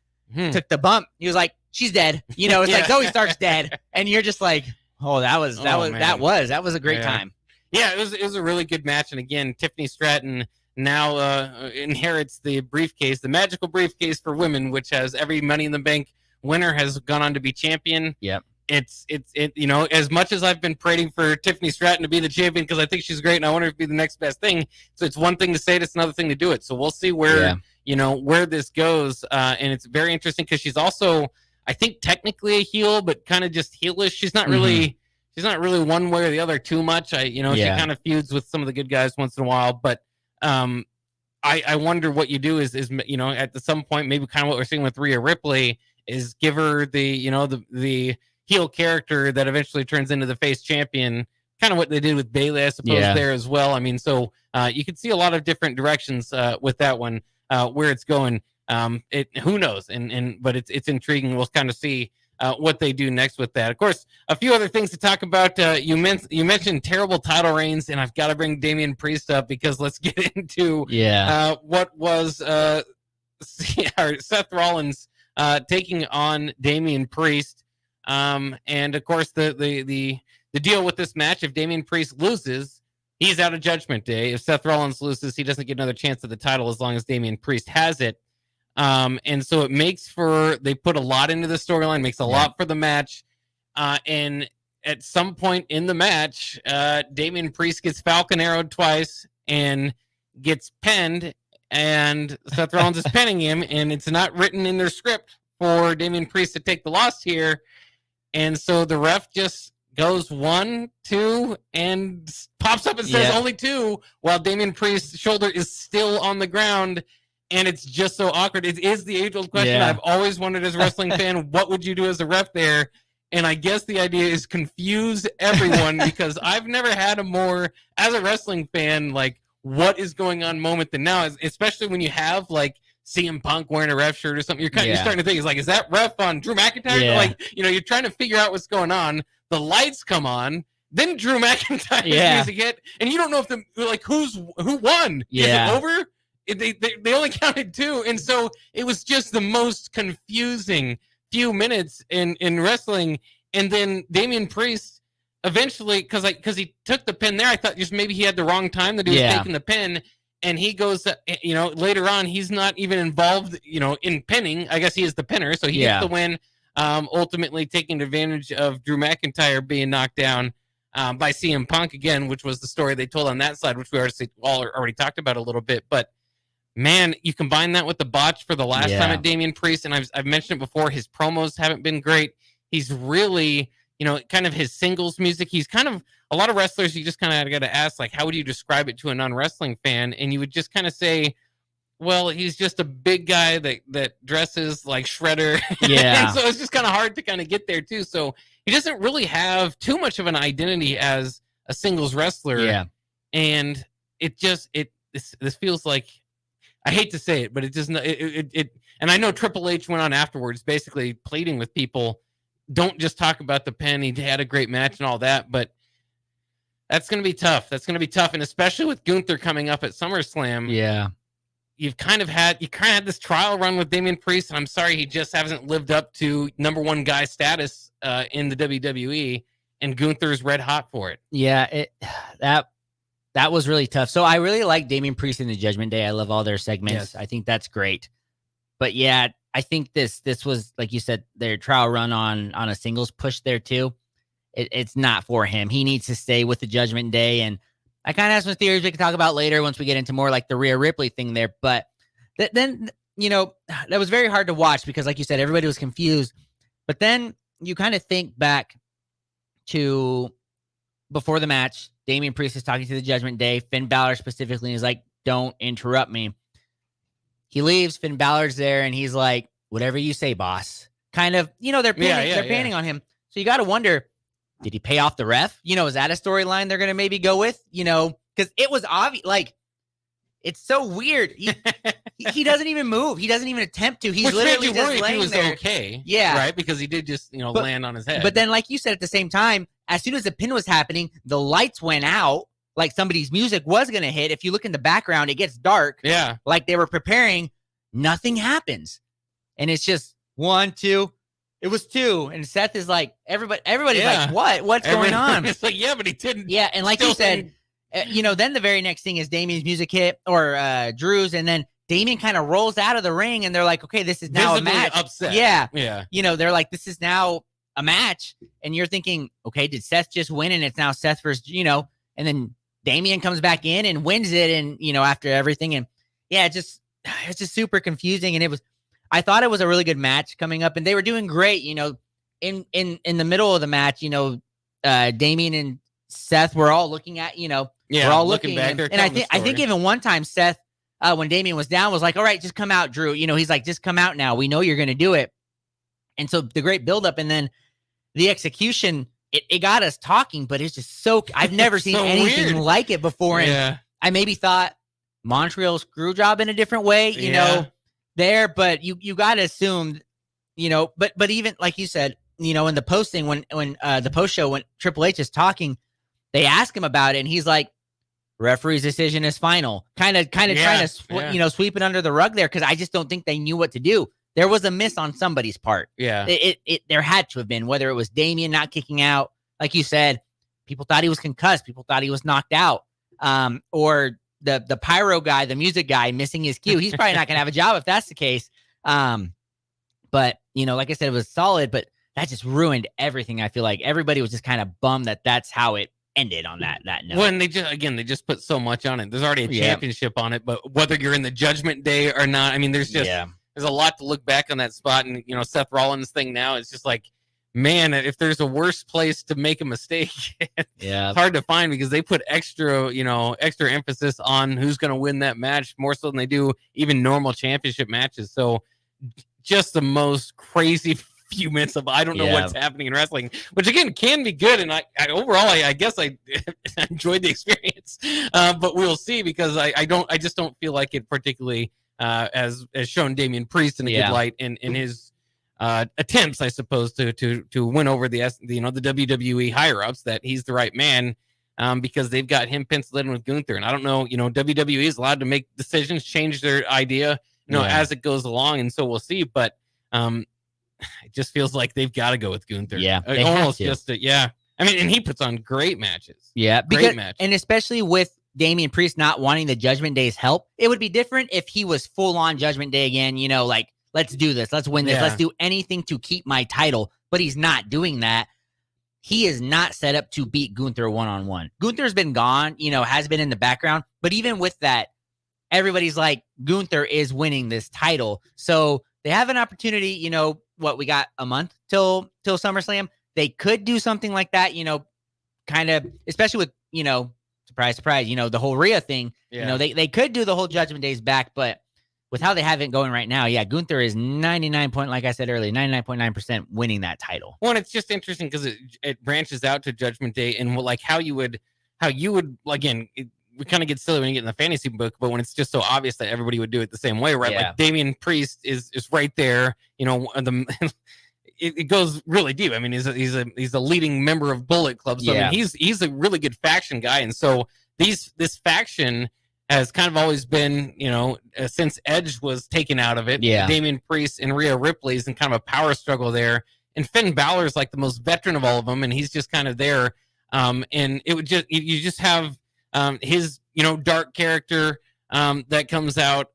bump. He was like, she's dead. It's like Zoe Stark's dead. And you're just like, oh, that was a great time. Yeah, it was a really good match. And again, Tiffany Stratton now inherits the briefcase, the magical briefcase for women, which has every Money in the Bank winner has gone on to be champion. Yep. It's as much as I've been praying for Tiffany Stratton to be the champion because I think she's great and I want her to be the next best thing. So it's one thing to say it, it's another thing to do it. So we'll see where where this goes. And it's very interesting because she's also, I think, technically a heel, but kind of just heelish. She's not really one way or the other too much. She kind of feuds with some of the good guys once in a while, but I wonder what you do is at some point maybe kind of what we're seeing with Rhea Ripley is give her the heel character that eventually turns into the face champion, kind of what they did with Bayley, I suppose, there as well. I mean, so you can see a lot of different directions with that one, where it's going. Who knows? But it's intriguing. We'll kind of see what they do next with that. Of course, a few other things to talk about. You mentioned terrible title reigns, and I've got to bring Damian Priest up because let's get into what was Seth Rollins taking on Damian Priest. And of course, the deal with this match, if Damian Priest loses, he's out of Judgment Day. If Seth Rollins loses, he doesn't get another chance at the title as long as Damian Priest has it. And so it makes they put a lot into the storyline, makes a lot for the match. And at some point in the match, Damian Priest gets Falcon Arrowed twice and gets pinned, and Seth Rollins is pinning him, and it's not written in their script for Damian Priest to take the loss here. And so the ref just goes 1, 2, and pops up and says only 2, while Damian Priest's shoulder is still on the ground. And it's just so awkward. It is the age-old question I've always wondered as a wrestling fan, what would you do as a ref there? And I guess the idea is confuse everyone because I've never had a more, as a wrestling fan, like, what is going on moment than now, especially when you have, like, CM Punk wearing a ref shirt or something. You're starting to think, is that ref on Drew McIntyre? Like, you're trying to figure out what's going on. The lights come on. Then Drew McIntyre's music hit. And you don't know who won? Is it over? They only counted 2, and so it was just the most confusing few minutes in wrestling. And then Damian Priest eventually, because he took the pin there, I thought just maybe he had the wrong time that he was taking the pin, and he goes, later on he's not even involved, in pinning. I guess he is the pinner, so he gets the win, ultimately taking advantage of Drew McIntyre being knocked down by CM Punk again, which was the story they told on that side, which we already talked about a little bit, but. Man, you combine that with the botch for the last time at Damian Priest, and I've mentioned it before, his promos haven't been great. He's really, kind of his singles music. He's kind of, a lot of wrestlers, you just kind of got to ask, like, how would you describe it to a non-wrestling fan? And you would just kind of say, well, he's just a big guy that dresses like Shredder. Yeah. And so it's just kind of hard to kind of get there, too. So he doesn't really have too much of an identity as a singles wrestler. Yeah. And this feels like, I hate to say it, but it doesn't. And I know Triple H went on afterwards, basically pleading with people, don't just talk about the pin. He had a great match and all that, but that's going to be tough. And especially with Gunther coming up at SummerSlam. Yeah, you've kind of had this trial run with Damian Priest, and I'm sorry he just hasn't lived up to number one guy status in the WWE. And Gunther's red hot for it. Yeah, That was really tough. So I really like Damian Priest in the Judgment Day. I love all their segments. Yes. I think that's great. But yeah, I think this was, like you said, their trial run on a singles push there too. It's not for him. He needs to stay with the Judgment Day. And I kind of have some theories we can talk about later once we get into more like the Rhea Ripley thing there. But then, that was very hard to watch because, like you said, everybody was confused. But then you kind of think back to before the match, Damian Priest is talking to the Judgment Day. Finn Balor specifically is like, don't interrupt me. He leaves. Finn Balor's there, and he's like, whatever you say, boss. Kind of, they're panning on him. So you got to wonder, did he pay off the ref? Is that a storyline they're going to maybe go with? Because it was obvious. Like, it's so weird. He doesn't even move. He doesn't even attempt to. He's literally just laying there. Okay. Yeah. Right? Because he did just, land on his head. But then, like you said, at the same time, as soon as the pin was happening, the lights went out. Like somebody's music was going to hit. If you look in the background, it gets dark. Yeah. Like they were preparing. Nothing happens. And it's just 1, 2. It was 2. And Seth is like, everybody's like, what? What's going on? It's like, yeah, but he didn't. Yeah. And like you said, Then the very next thing is Damien's music hit or Drew's, and then Damien kind of rolls out of the ring, and they're like, okay, this is now Visibly a match. upset. Yeah. Yeah. They're like, this is now a match, and you're thinking, okay, did Seth just win, and it's now Seth versus, and then Damien comes back in and wins it, and after everything, and yeah, it's just super confusing, and I thought it was a really good match coming up, and they were doing great, in the middle of the match, Damien and Seth were all looking at, we're all looking back, and I think even one time Seth, when Damien was down, was like, all right, just come out, Drew. He's like, just come out now. We know you're going to do it. And so the great buildup, and then the execution, it got us talking, but it's just I've never seen anything like it before. And I maybe thought Montreal screw job in a different way, there, but you got to assume, but even like you said, in the posting, when the post show, when Triple H is talking, they ask him about it, and he's like, referee's decision is final. Kind of trying to sweep it under the rug there, because I just don't think they knew what to do. There was a miss on somebody's part. Yeah, there had to have been, whether it was Damien not kicking out, like you said, people thought he was concussed, people thought he was knocked out, or the pyro guy, the music guy, missing his cue. He's probably not going to have a job if that's the case. But like I said, it was solid, but that just ruined everything. I feel like everybody was just kind of bummed that that's how it ended on that note. When they just put so much on it. There's already a championship on it, but whether you're in the Judgment Day or not, I mean, there's a lot to look back on that spot. And Seth Rollins thing now is just like, man, if there's a worse place to make a mistake, it's hard to find, because they put extra emphasis on who's going to win that match, more so than they do even normal championship matches. So just the most crazy few minutes of I don't know what's happening in wrestling, which again can be good, and I overall I guess I enjoyed the experience, but we'll see, because I just don't feel like it particularly as shown Damian Priest in a good light in his attempts, I suppose, to win over the WWE higher ups, that he's the right man, because they've got him penciled in with Gunther, and I don't know, WWE is allowed to make decisions, change their idea, as it goes along, and so we'll see, but it just feels like they've got to go with Gunther. Yeah, almost just I mean, and he puts on great matches. Yeah, great matches. And especially with Damian Priest not wanting the Judgment Day's help, it would be different if he was full on Judgment Day again. Like, let's do this, let's win this, let's do anything to keep my title. But he's not doing that. He is not set up to beat Gunther one-on-one. Gunther's been gone, has been in the background. But even with that, everybody's like, Gunther is winning this title, so they have an opportunity. We got a month till SummerSlam. They could do something like that, kind of, especially with, surprise, surprise, the whole Rhea thing. They could do the whole Judgment Days back, but with how they have it going right now, Gunther is 99.9% winning that title. Well, and it's just interesting because it branches out to Judgment Day, and like how you would again. We kind of get silly when you get in the fantasy book, but when it's just so obvious that everybody would do it the same way, right? Like Damian Priest is right there. It goes really deep. I mean, he's a leading member of Bullet Club, so I mean, he's a really good faction guy, and so this faction has kind of always been, since Edge was taken out of it. Damian Priest and Rhea Ripley is in kind of a power struggle there, and Finn Balor is like the most veteran of all of them, and he's just kind of there. And it would you just have his dark character that comes out.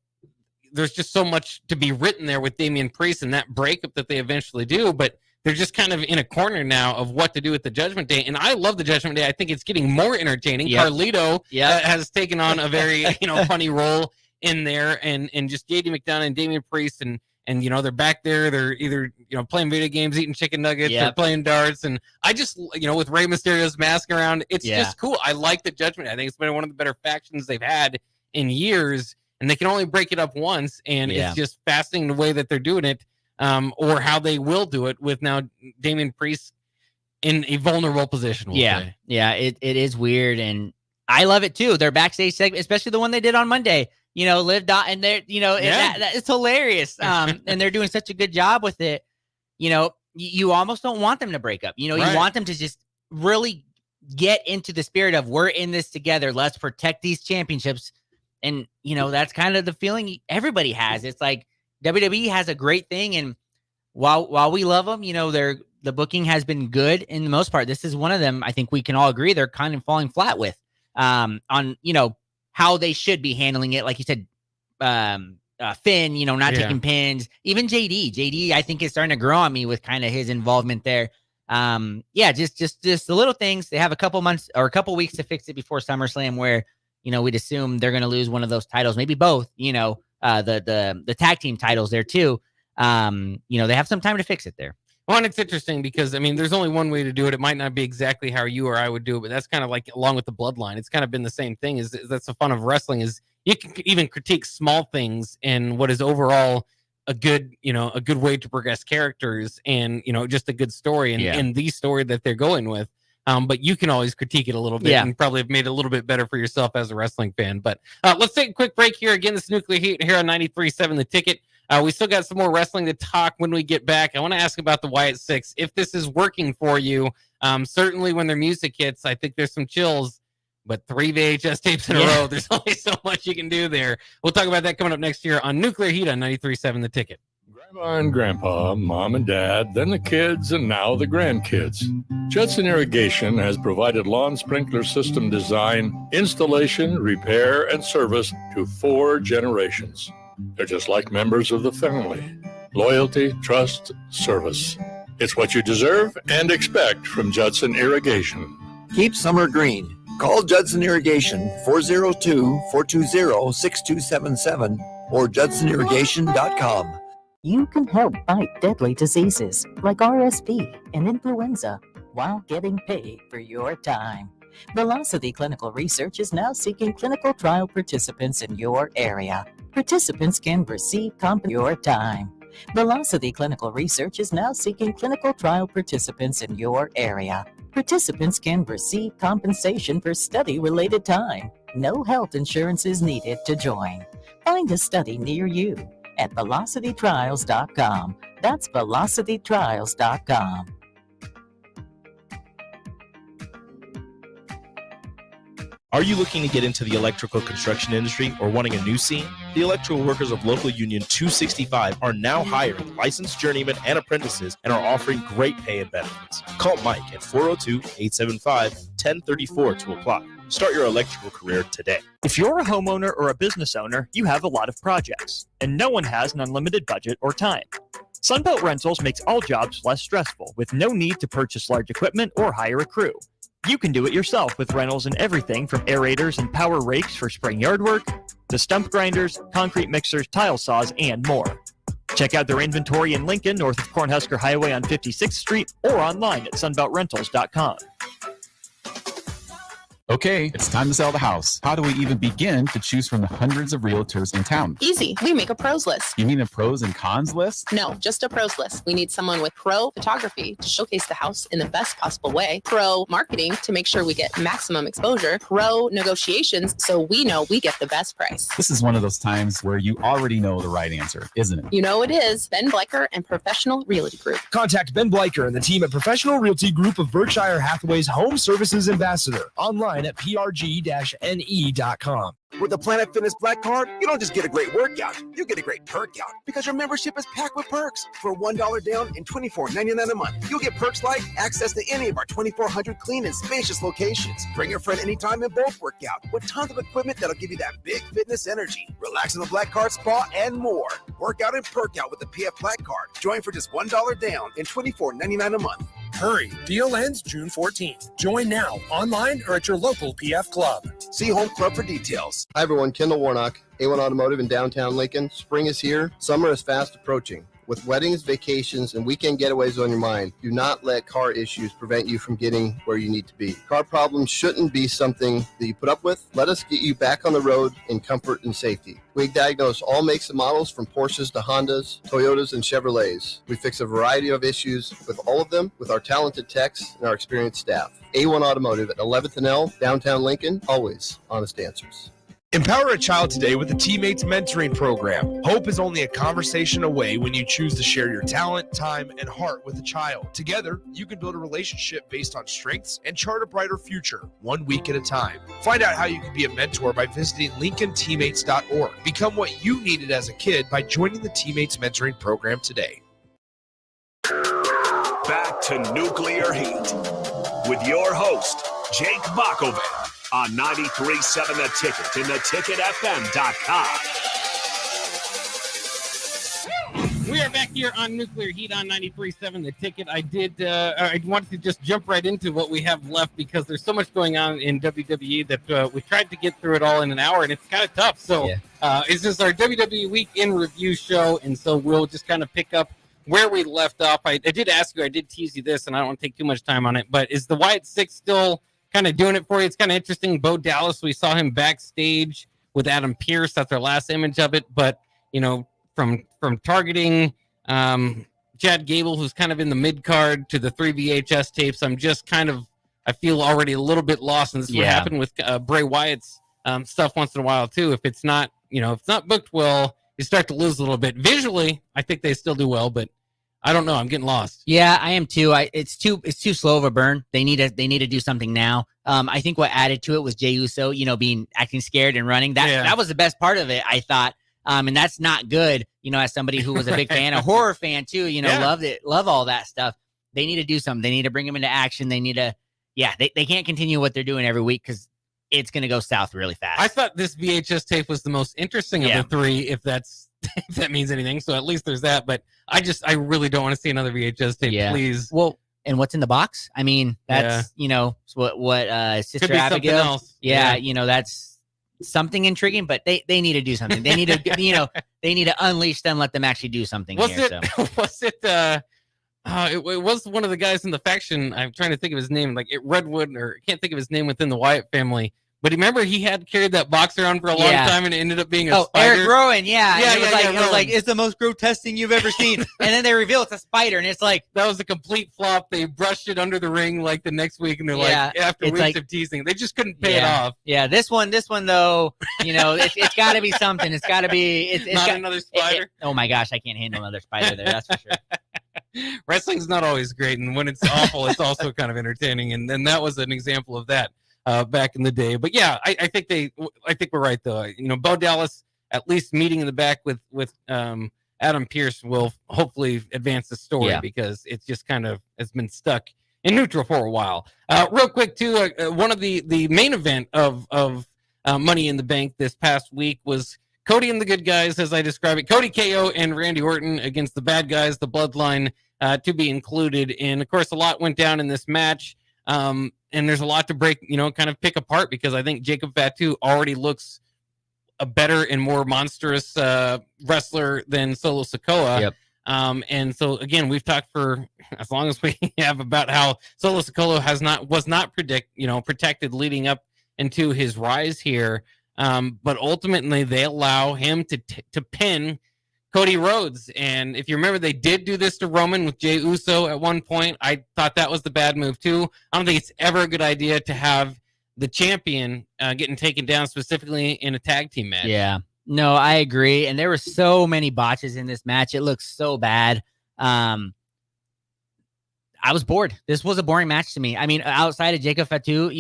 There's just so much to be written there with Damian Priest and that breakup that they eventually do, but they're just kind of in a corner now of what to do with the Judgment Day. And I love the Judgment Day. I think it's getting more entertaining. Carlito has taken on a very funny role in there, and just JD McDonough and Damian Priest, and they're back there. They're either playing video games, eating chicken nuggets, or playing darts. And I just with Rey Mysterio's mask around, it's just cool. I like the Judgment Day. I think it's been one of the better factions they've had in years, and they can only break it up once. And it's just fascinating the way that they're doing it, or how they will do it with now Damian Priest in a vulnerable position. It is weird, and I love it too. Their backstage segment, especially the one they did on Monday. Liv Dot, and they're, it's hilarious. And they're doing such a good job with it. You almost don't want them to break up. You want them to just really get into the spirit of, we're in this together. Let's protect these championships. And, that's kind of the feeling everybody has. It's like WWE has a great thing. And while we love them, the booking has been good in the most part. This is one of them I think we can all agree they're kind of falling flat with. on, how they should be handling it. Like you said, Finn, not taking pins. Even JD, I think is starting to grow on me with kind of his involvement there. Just the little things. They have a couple months or a couple weeks to fix it before SummerSlam, where we'd assume they're going to lose one of those titles, maybe both. The tag team titles there too. They have some time to fix it there. Well, and it's interesting because, there's only one way to do it. It might not be exactly how you or I would do it, but that's kind of like along with the bloodline. It's kind of been the same thing. Is that's the fun of wrestling, is you can even critique small things in what is overall a good way to progress characters and, just a good story and the story that they're going with. But you can always critique it a little bit and probably have made it a little bit better for yourself as a wrestling fan. But let's take a quick break here. Again, this Nuclear Heat here on 93.7 The Ticket. We still got some more wrestling to talk when we get back. I want to ask about the Wyatt Six. If this is working for you, certainly when their music hits, I think there's some chills. But 3 VHS tapes in a row, there's only so much you can do there. We'll talk about that coming up next year on Nuclear Heat on 93.7 The Ticket. Grandma and Grandpa, Mom and Dad, then the kids, and now the grandkids. Judson Irrigation has provided lawn sprinkler system design, installation, repair, and service to 4 generations. They're just like members of the family. Loyalty, trust, service. It's what you deserve and expect from Judson Irrigation. Keep summer green. Call Judson Irrigation 402-420-6277 or judsonirrigation.com. You can help fight deadly diseases like RSV and influenza while getting paid for your time. Velocity Clinical Research is now seeking clinical trial participants in your area. Participants can receive your time. Velocity Clinical Research is now seeking clinical trial participants in your area. Participants can receive compensation for study-related time. No health insurance is needed to join. Find a study near you at velocitytrials.com. That's velocitytrials.com. Are you looking to get into the electrical construction industry or wanting a new scene? The electrical workers of Local Union 265 are now hiring licensed journeymen and apprentices and are offering great pay and benefits. Call Mike at 402-875-1034 to apply. Start your electrical career today. If you're a homeowner or a business owner, you have a lot of projects, and no one has an unlimited budget or time. Sunbelt Rentals makes all jobs less stressful with no need to purchase large equipment or hire a crew. You can do it yourself with rentals and everything from aerators and power rakes for spring yard work to stump grinders, concrete mixers, tile saws, and more. Check out their inventory in Lincoln, north of Cornhusker Highway on 56th Street, or online at sunbeltrentals.com. Okay, it's time to sell the house. How do we even begin to choose from the hundreds of realtors in town? Easy. We make a pros list. You mean a pros and cons list? No, just a pros list. We need someone with pro photography to showcase the house in the best possible way, pro marketing to make sure we get maximum exposure, pro negotiations so we know we get the best price. This is one of those times where you already know the right answer, isn't it? You know it is. Ben Bleicher and Professional Realty Group. Contact Ben Bleicher and the team at Professional Realty Group of Berkshire Hathaway's Home Services Ambassador. Online at prg-ne.com. With the Planet Fitness Black Card, you don't just get a great workout, you get a great perk out because your membership is packed with perks. For $1 down and $24.99 a month, you'll get perks like access to any of our 2,400 clean and spacious locations. Bring your friend anytime and both work out with tons of equipment that'll give you that big fitness energy. Relax in the Black Card spa and more. Work out and perk out with the PF Black Card. Join for just $1 down and $24.99 a month. Hurry, deal ends June 14th. Join now, online or at your local PF Club. See Home Club for details. Hi everyone, Kendall Warnock, A1 Automotive in downtown Lincoln. Spring is here, summer is fast approaching. With weddings, vacations, and weekend getaways on your mind, do not let car issues prevent you from getting where you need to be. Car problems shouldn't be something that you put up with. Let us get you back on the road in comfort and safety. We diagnose all makes and models from Porsches to Hondas, Toyotas, and Chevrolets. We fix a variety of issues with all of them with our talented techs and our experienced staff. A1 Automotive at 11th and L, downtown Lincoln, always honest answers. Empower a child today with the Teammates Mentoring Program. Hope is only a conversation away when you choose to share your talent, time, and heart with a child. Together, you can build a relationship based on strengths and chart a brighter future, 1 week at a time. Find out how you can be a mentor by visiting LincolnTeammates.org. Become what you needed as a kid by joining the Teammates Mentoring Program today. Back to Nuclear Heat with your host, Jake Bakovic. on 93.7 The Ticket and theticketfm.com. We are back here on Nuclear Heat on 93.7 The Ticket. I wanted to just jump right into what we have left because there's so much going on in WWE that we tried to get through it all in an hour, and it's kind of tough. So it's just our WWE Week in Review show, and so we'll just kind of pick up where we left off. I did ask you, I did tease you this, and I don't want to take too much time on it, but is the Wyatt Six still kind of doing it for you? It's kind of interesting. Bo Dallas, we saw him backstage with Adam Pearce. That's our last image of it, but, you know, from targeting Chad Gable, who's kind of in the mid-card, to the 3 VHS tapes, I feel already a little bit lost, and this is what happened with Bray Wyatt's stuff once in a while, too. If it's not booked well, you start to lose a little bit. Visually, I think they still do well, but I don't know. I'm getting lost. Yeah, I am too. It's too slow of a burn. They need to do something now. I think what added to it was Jey Uso, acting scared and running. That was the best part of it, I thought. And that's not good, as somebody who was a big fan, a horror fan too, loved it, love all that stuff. They need to do something. They need to bring him into action. They need to, they can't continue what they're doing every week because it's going to go south really fast. I thought this VHS tape was the most interesting of the three, if that means anything. So at least there's that. But I really don't want to see another VHS tape, please. Well, and what's in the box? I mean, that's, what Sister Abigail. That's something intriguing, but they need to do something. They need to, they need to unleash them, let them actually do something. Was it was one of the guys in the faction. I'm trying to think of his name, like Redwood, or I can't think of his name within the Wyatt family. But remember, he had carried that box around for a long time, and it ended up being a spider. Eric Rowan, it was like, it's the most grotesque thing you've ever seen. And then they reveal it's a spider, and it's like, that was a complete flop. They brushed it under the ring like the next week, and they're after weeks of teasing, they just couldn't pay it off. Yeah, this one though, it's got to be something. It's got to be. It's not another spider. Oh my gosh, I can't handle another spider there. That's for sure. Wrestling's not always great, and when it's awful, it's also kind of entertaining. And then that was an example of that. Back in the day, but I think we're right though. Bo Dallas at least meeting in the back with Adam Pearce will hopefully advance the story because it's just kind of has been stuck in neutral for a while. Real quick too, one of the main event of Money in the Bank this past week was Cody and the Good Guys, as I describe it. Cody KO and Randy Orton against the Bad Guys, the Bloodline, to be included. And of course, a lot went down in this match. And there's a lot to break, kind of pick apart, because I think Jacob Fatu already looks a better and more monstrous wrestler than Solo Sikoa. Yep. And so again, we've talked for as long as we have about how Solo Sikoa was not protected leading up into his rise here. But ultimately they allow him to pin Cody Rhodes. And if you remember, they did do this to Roman with Jey Uso at one point. I thought that was the bad move too. I don't think it's ever a good idea to have the champion getting taken down, specifically in a tag team match. Yeah, no, I agree. And there were so many botches in this match. It looks so bad. I was bored. This was a boring match to me. I mean, outside of Jacob Fatu,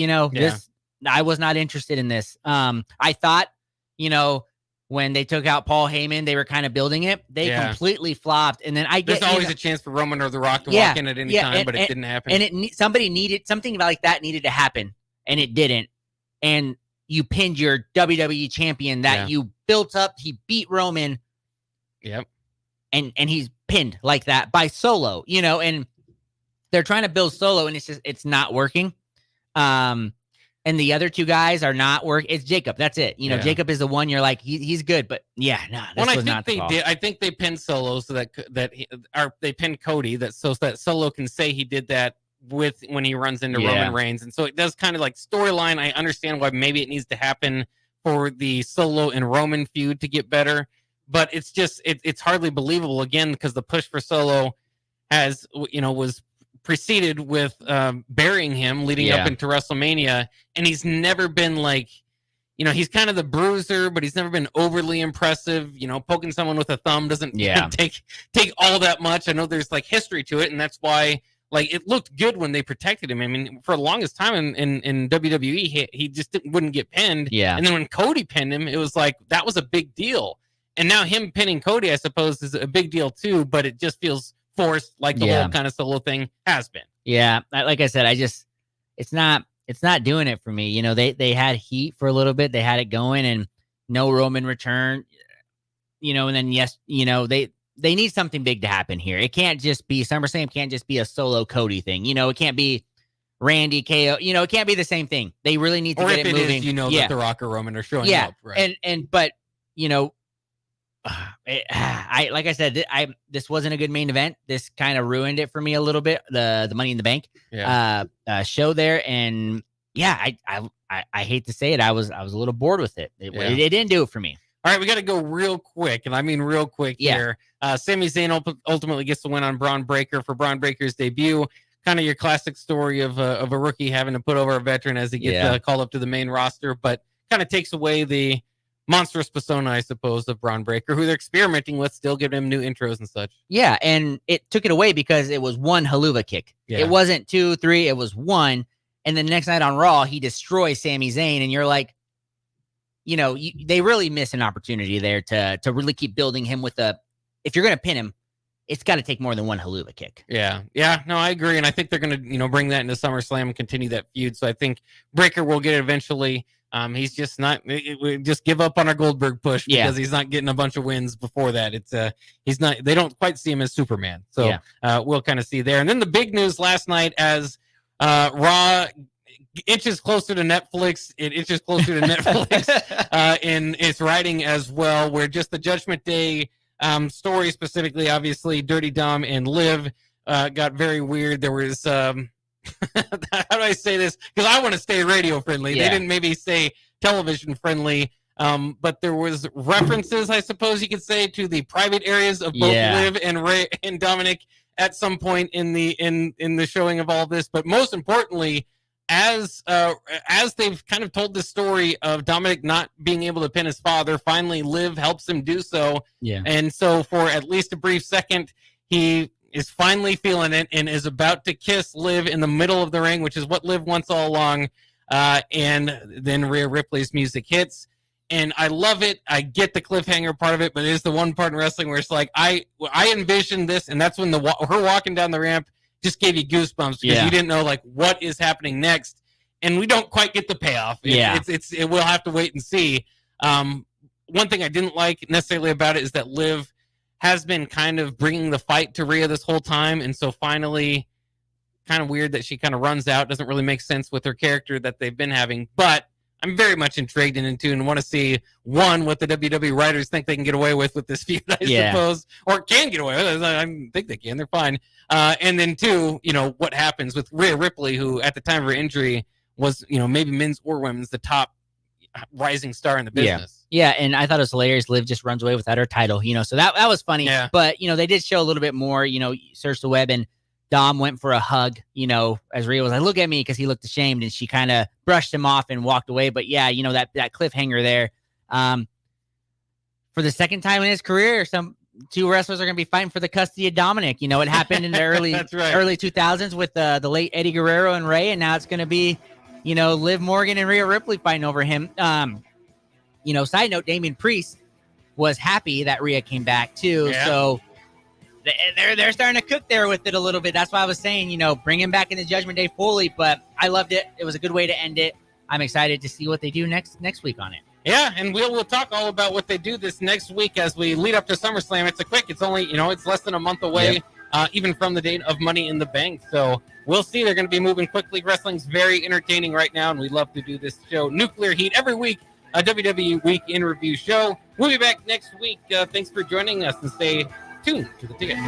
I was not interested in this. I thought, when they took out Paul Heyman, they were kind of building it. They completely flopped. And then there's always a chance for Roman or The Rock to walk in at any time, but it didn't happen. And something like that needed to happen, and it didn't. And you pinned your WWE champion that you built up. He beat Roman. Yep. And he's pinned like that by Solo, and they're trying to build Solo, and it's not working. And the other two guys are not working. It's Jacob. That's it. Jacob is the one you're like, he's good, but this was not the call. I think they pinned Solo so they pinned Cody so that Solo can say he did that when he runs into Roman Reigns. And so it does kind of like storyline. I understand why maybe it needs to happen for the Solo and Roman feud to get better, but it's just, it's hardly believable again, because the push for Solo was preceded with burying him leading up into WrestleMania, and he's never been like, he's kind of the bruiser, but he's never been overly impressive. Poking someone with a thumb doesn't take all that much. I know there's like history to it, and that's why like it looked good when they protected him. I mean, for the longest time in WWE, he just wouldn't get pinned. And then when Cody pinned him, it was like that was a big deal. And now him pinning Cody, I suppose, is a big deal too, but it just feels forced, like the whole kind of Solo thing has been. Yeah, like I said, it's not it's not doing it for me. You know, they had heat for a little bit. They had it going and no Roman return, you know, and then, yes, you know, they need something big to happen here. It can't just be SummerSlam can't just be a solo Cody thing. You know, it can't be Randy KO, you know, it can't be the same thing. They really need to or get if it moving. Is, you know, that The Rock or Roman are showing up. Right. But, you know, like I said, this wasn't a good main event. This kind of ruined it for me a little bit. The Money in the Bank show there, and I hate to say it, I was a little bored with it. It didn't do it for me. All right, we got to go real quick, and I mean real quick here. Sami Zayn ultimately gets the win on Braun Breaker for Braun Breaker's debut. Kind of your classic story of a rookie having to put over a veteran as he gets called up to the main roster, but kind of takes away the monstrous persona, I suppose, of Braun Breaker, who they're experimenting with, still giving him new intros and such. Yeah, and it took it away because it was one haluva kick. Yeah. It wasn't 2, 3, it was one. And then next night on Raw, he destroys Sami Zayn, and you're like, you know, they really miss an opportunity there to really keep building him with if you're going to pin him, it's got to take more than one haluva kick. Yeah, no, I agree. And I think they're going to, you know, bring that into SummerSlam and continue that feud. So I think Breaker will get it eventually. He's just not, we just give up on our Goldberg push because he's not getting a bunch of wins before that. It's he's not, they don't quite see him as Superman. So we'll kind of see there. And then the big news last night as Raw inches closer to Netflix, it inches closer to Netflix in its writing as well, where just the Judgment Day story specifically, obviously Dirty Dom and Liv got very weird. There was how do I say this? Because I want to stay radio friendly. They didn't maybe say television friendly, but there was references, I suppose you could say, to the private areas of both Liv and Ray and Dominic at some point in the showing of all this. But most importantly, as they've kind of told the story of Dominic not being able to pin his father, finally Liv helps him do so. Yeah. And so for at least a brief second, he is finally feeling it and is about to kiss Liv in the middle of the ring, which is what Liv wants all along. And then Rhea Ripley's music hits. And I love it. I get the cliffhanger part of it, but it is the one part in wrestling where it's like, I envisioned this, and that's when her walking down the ramp just gave you goosebumps because you didn't know like what is happening next, and we don't quite get the payoff. We'll have to wait and see. One thing I didn't like necessarily about it is that Liv has been kind of bringing the fight to Rhea this whole time, and so finally, kind of weird that she kind of runs out. Doesn't really make sense with her character that they've been having, but I'm very much intrigued and want to see what the WWE writers think they can get away with this feud, I suppose, or can get away with. I think they can. They're fine. And then 2, you know, what happens with Rhea Ripley, who at the time of her injury was, you know, maybe men's or women's, the top rising star in the business. Yeah, and I thought it was hilarious. Liv just runs away without her title, you know, so that was funny. Yeah. But, you know, they did show a little bit more, you know, search the web, and Dom went for a hug, you know, as Rhea was like, look at me, because he looked ashamed, and she kind of brushed him off and walked away. But yeah, you know, that cliffhanger there. For the second time in his career, some 2 wrestlers are going to be fighting for the custody of Dominic. You know, it happened in the early 2000s with the late Eddie Guerrero and Ray, and now it's going to be, you know, Liv Morgan and Rhea Ripley fighting over him. You know, side note, Damian Priest was happy that Rhea came back too. Yeah. So they're starting to cook there with it a little bit. That's why I was saying, you know, bring him back in the Judgment Day fully, but I loved it. It was a good way to end it. I'm excited to see what they do next week on it. Yeah, and we'll talk all about what they do this next week as we lead up to SummerSlam. It's only, you know, it's less than a month away, even from the date of Money in the Bank. So we'll see. They're going to be moving quickly. Wrestling's very entertaining right now, and we love to do this show, Nuclear Heat, every week, a WWE Week in Review show. We'll be back next week. Thanks for joining us, and stay tuned to the ticket.